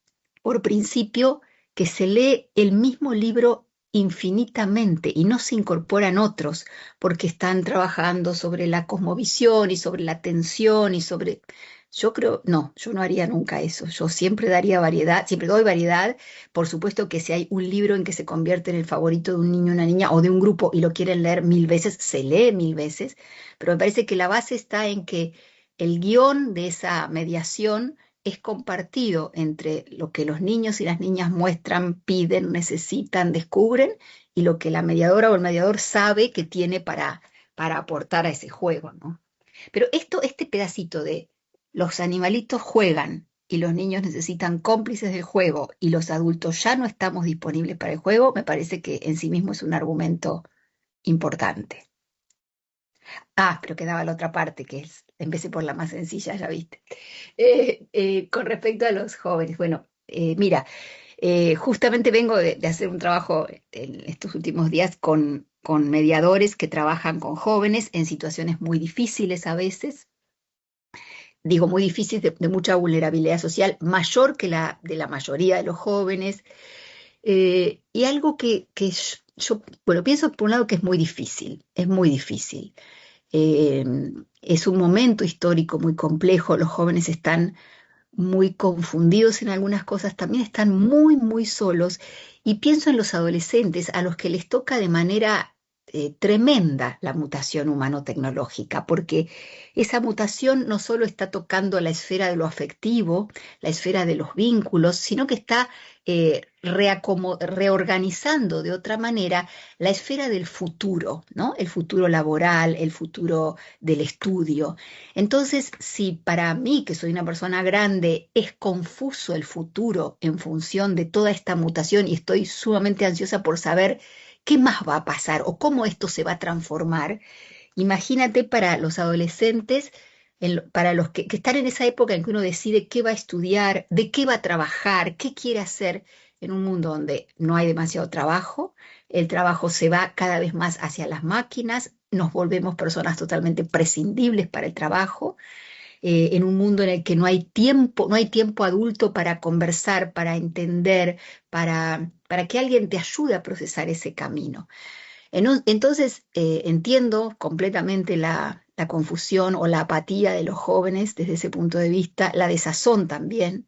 por principio que se lee el mismo libro infinitamente y no se incorporan otros, porque están trabajando sobre la cosmovisión y sobre la atención y sobre... yo no haría nunca eso. Yo siempre daría variedad, siempre doy variedad. Por supuesto que si hay un libro en que se convierte en el favorito de un niño, una niña o de un grupo y lo quieren leer 1000 veces, se lee 1000 veces, pero me parece que la base está en que el guión de esa mediación es compartido entre lo que los niños y las niñas muestran, piden, necesitan, descubren, y lo que la mediadora o el mediador sabe que tiene para aportar a ese juego, ¿no? Pero este pedacito de los animalitos juegan y los niños necesitan cómplices del juego y los adultos ya no estamos disponibles para el juego, me parece que en sí mismo es un argumento importante. Pero quedaba la otra parte, que es, empecé por la más sencilla, ya viste. Con respecto a los jóvenes, bueno, mira, justamente vengo de hacer un trabajo en estos últimos días con mediadores que trabajan con jóvenes en situaciones muy difíciles a veces. Digo, muy difíciles, de mucha vulnerabilidad social, mayor que la de la mayoría de los jóvenes. Y algo que yo, bueno, pienso por un lado que es muy difícil, es muy difícil. Es un momento histórico muy complejo, los jóvenes están muy confundidos en algunas cosas, también están muy, muy solos, y pienso en los adolescentes a los que les toca de manera tremenda la mutación humano-tecnológica, porque esa mutación no solo está tocando la esfera de lo afectivo, la esfera de los vínculos, sino que está reorganizando de otra manera la esfera del futuro, ¿no? El futuro laboral, el futuro del estudio. Entonces, si para mí, que soy una persona grande, es confuso el futuro en función de toda esta mutación y estoy sumamente ansiosa por saber qué más va a pasar o cómo esto se va a transformar, imagínate para los adolescentes, para los que están en esa época en que uno decide qué va a estudiar, de qué va a trabajar, qué quiere hacer en un mundo donde no hay demasiado trabajo, el trabajo se va cada vez más hacia las máquinas, nos volvemos personas totalmente prescindibles para el trabajo, en un mundo en el que no hay tiempo adulto para conversar, para entender, para que alguien te ayude a procesar ese camino. Entonces, entiendo completamente la confusión o la apatía de los jóvenes desde ese punto de vista, la desazón también.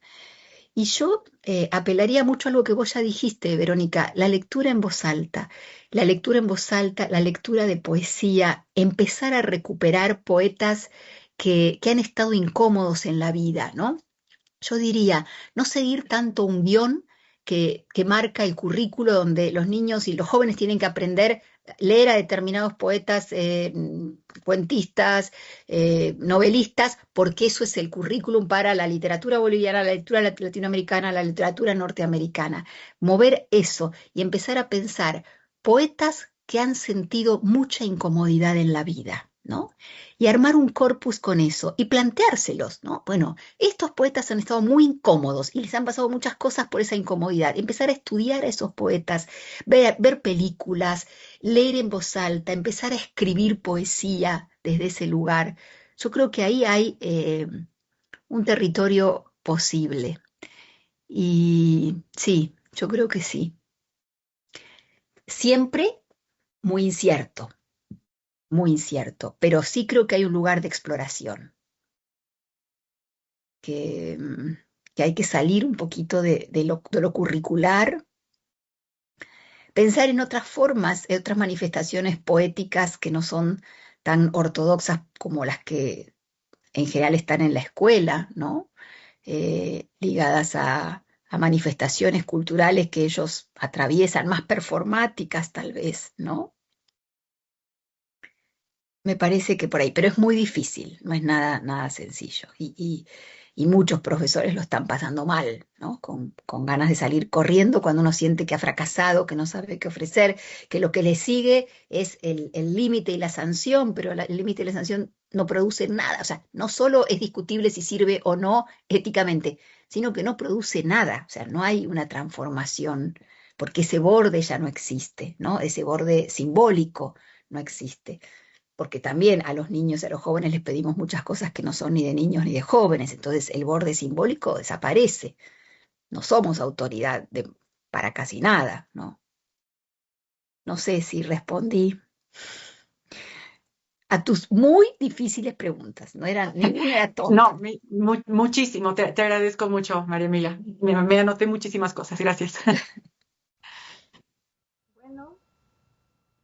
Y yo apelaría mucho a algo que vos ya dijiste, Verónica, la lectura en voz alta. La lectura en voz alta, la lectura de poesía, empezar a recuperar poetas que han estado incómodos en la vida, ¿no? Yo diría, no seguir tanto un guión que marca el currículo donde los niños y los jóvenes tienen que aprender a leer a determinados poetas, cuentistas, novelistas, porque eso es el currículum para la literatura boliviana, la literatura latinoamericana, la literatura norteamericana. Mover eso y empezar a pensar poetas que han sentido mucha incomodidad en la vida, ¿no? Y armar un corpus con eso y planteárselos, ¿no? Bueno, estos poetas han estado muy incómodos y les han pasado muchas cosas por esa incomodidad. Empezar a estudiar a esos poetas, ver películas, leer en voz alta, empezar a escribir poesía desde ese lugar. Yo creo que ahí hay un territorio posible. Y sí, yo creo que sí. Siempre muy incierto, pero sí creo que hay un lugar de exploración. Que hay que salir un poquito de lo curricular, pensar en otras formas, en otras manifestaciones poéticas que no son tan ortodoxas como las que en general están en la escuela, ¿no? Ligadas a manifestaciones culturales que ellos atraviesan, más performáticas tal vez, ¿no? Me parece que por ahí, pero es muy difícil, no es nada sencillo. Y muchos profesores lo están pasando mal, ¿no? Con ganas de salir corriendo cuando uno siente que ha fracasado, que no sabe qué ofrecer, que lo que le sigue es el límite y la sanción, pero el límite y la sanción no produce nada. O sea, no solo es discutible si sirve o no éticamente, sino que no produce nada. O sea, no hay una transformación, porque ese borde ya no existe, ¿no? Ese borde simbólico no existe porque también a los niños y a los jóvenes les pedimos muchas cosas que no son ni de niños ni de jóvenes, entonces el borde simbólico desaparece. No somos autoridad para casi nada, ¿no? No sé si respondí a tus muy difíciles preguntas, ninguna era tonta. No, muchísimo, te agradezco mucho, María Emilia. Me anoté muchísimas cosas, gracias. Bueno,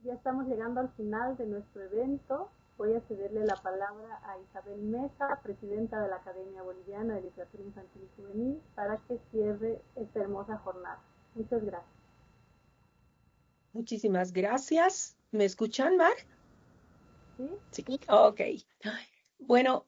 ya estamos llegando al final de nuestro evento. Voy a cederle la palabra a Isabel Mesa, presidenta de la Academia Boliviana de Literatura Infantil y Juvenil, para que cierre esta hermosa jornada. Muchas gracias. Muchísimas gracias. ¿Me escuchan, Mar? ¿Sí? Sí. Ok. Bueno,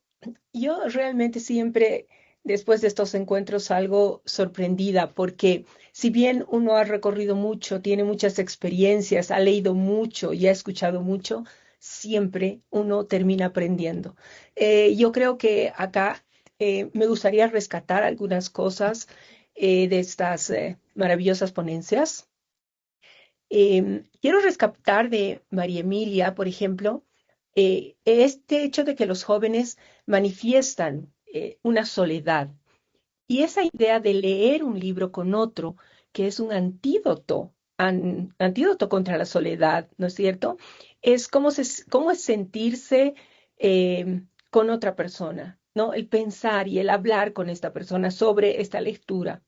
yo realmente siempre, después de estos encuentros, salgo sorprendida porque si bien uno ha recorrido mucho, tiene muchas experiencias, ha leído mucho y ha escuchado mucho, siempre uno termina aprendiendo. Yo creo que acá me gustaría rescatar algunas cosas de estas maravillosas ponencias. Quiero rescatar de María Emilia, por ejemplo, este hecho de que los jóvenes manifiestan una soledad y esa idea de leer un libro con otro, que es un antídoto contra la soledad, ¿no es cierto? Es cómo es sentirse con otra persona, ¿no? El pensar y el hablar con esta persona sobre esta lectura.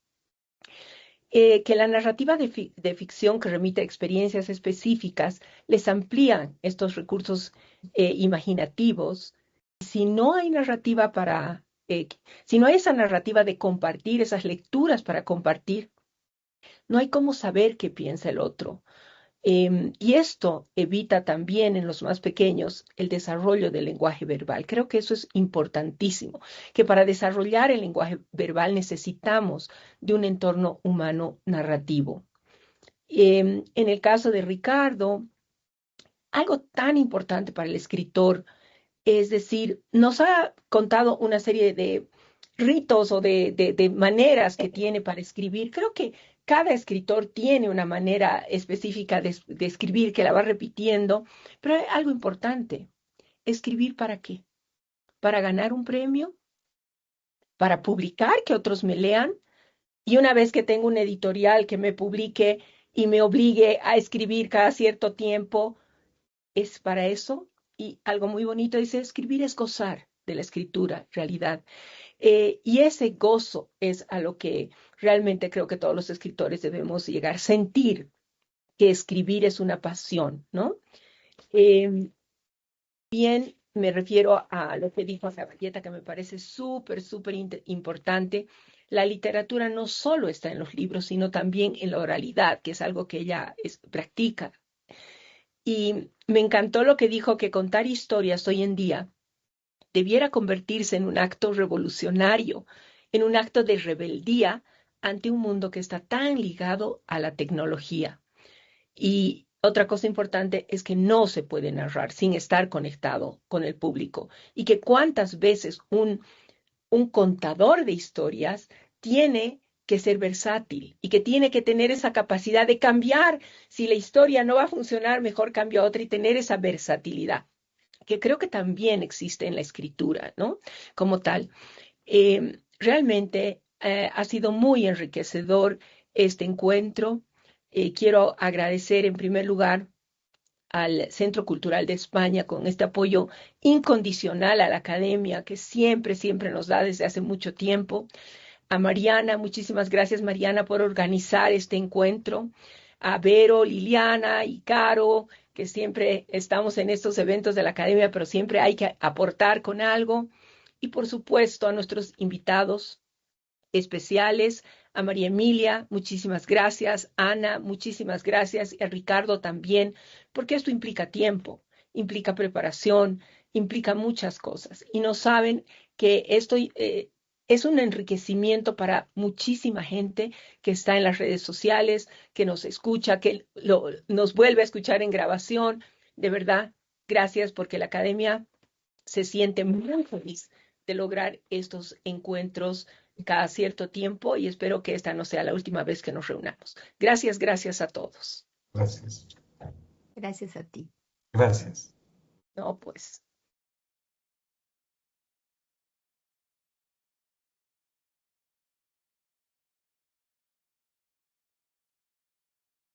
que la narrativa de ficción que remite a experiencias específicas les amplía estos recursos imaginativos. Si no hay narrativa si no hay esa narrativa de compartir, esas lecturas para compartir, no hay cómo saber qué piensa el otro. Y esto evita también en los más pequeños el desarrollo del lenguaje verbal. Creo que eso es importantísimo, que para desarrollar el lenguaje verbal necesitamos de un entorno humano narrativo. En el caso de Ricardo, algo tan importante para el escritor, es decir, nos ha contado una serie de ritos o de maneras que tiene para escribir. Creo que cada escritor tiene una manera específica de escribir que la va repitiendo, pero hay algo importante. ¿Escribir para qué? ¿Para ganar un premio? ¿Para publicar, que otros me lean? Y una vez que tengo un editorial que me publique y me obligue a escribir cada cierto tiempo, ¿es para eso? Y algo muy bonito dice, escribir es gozar de la escritura, realidad. Y ese gozo es a lo que realmente creo que todos los escritores debemos llegar, sentir que escribir es una pasión, ¿no? Bien, me refiero a lo que dijo Zabaleta, que me parece súper, súper importante. La literatura no solo está en los libros, sino también en la oralidad, que es algo que ella practica. Y me encantó lo que dijo, que contar historias hoy en día debiera convertirse en un acto revolucionario, en un acto de rebeldía ante un mundo que está tan ligado a la tecnología. Y otra cosa importante es que no se puede narrar sin estar conectado con el público, y que cuántas veces un contador de historias tiene que ser versátil y que tiene que tener esa capacidad de cambiar. Si la historia no va a funcionar, mejor cambio a otra, y tener esa versatilidad, que creo que también existe en la escritura, ¿no? Como tal. Realmente ha sido muy enriquecedor este encuentro. Quiero agradecer en primer lugar al Centro Cultural de España con este apoyo incondicional a la academia que siempre, siempre nos da desde hace mucho tiempo. A Mariana, muchísimas gracias Mariana por organizar este encuentro. A Vero, Liliana y Caro, que siempre estamos en estos eventos de la academia, pero siempre hay que aportar con algo. Y por supuesto a nuestros invitados especiales, a María Emilia, muchísimas gracias, Ana, muchísimas gracias, y a Ricardo también, porque esto implica tiempo, implica preparación, implica muchas cosas. Y no saben que esto es un enriquecimiento para muchísima gente que está en las redes sociales, que nos escucha, que nos vuelve a escuchar en grabación. De verdad, gracias, porque la academia se siente muy feliz de lograr estos encuentros cada cierto tiempo, y espero que esta no sea la última vez que nos reunamos. Gracias, gracias a todos. Gracias. Gracias a ti. Gracias. No, pues.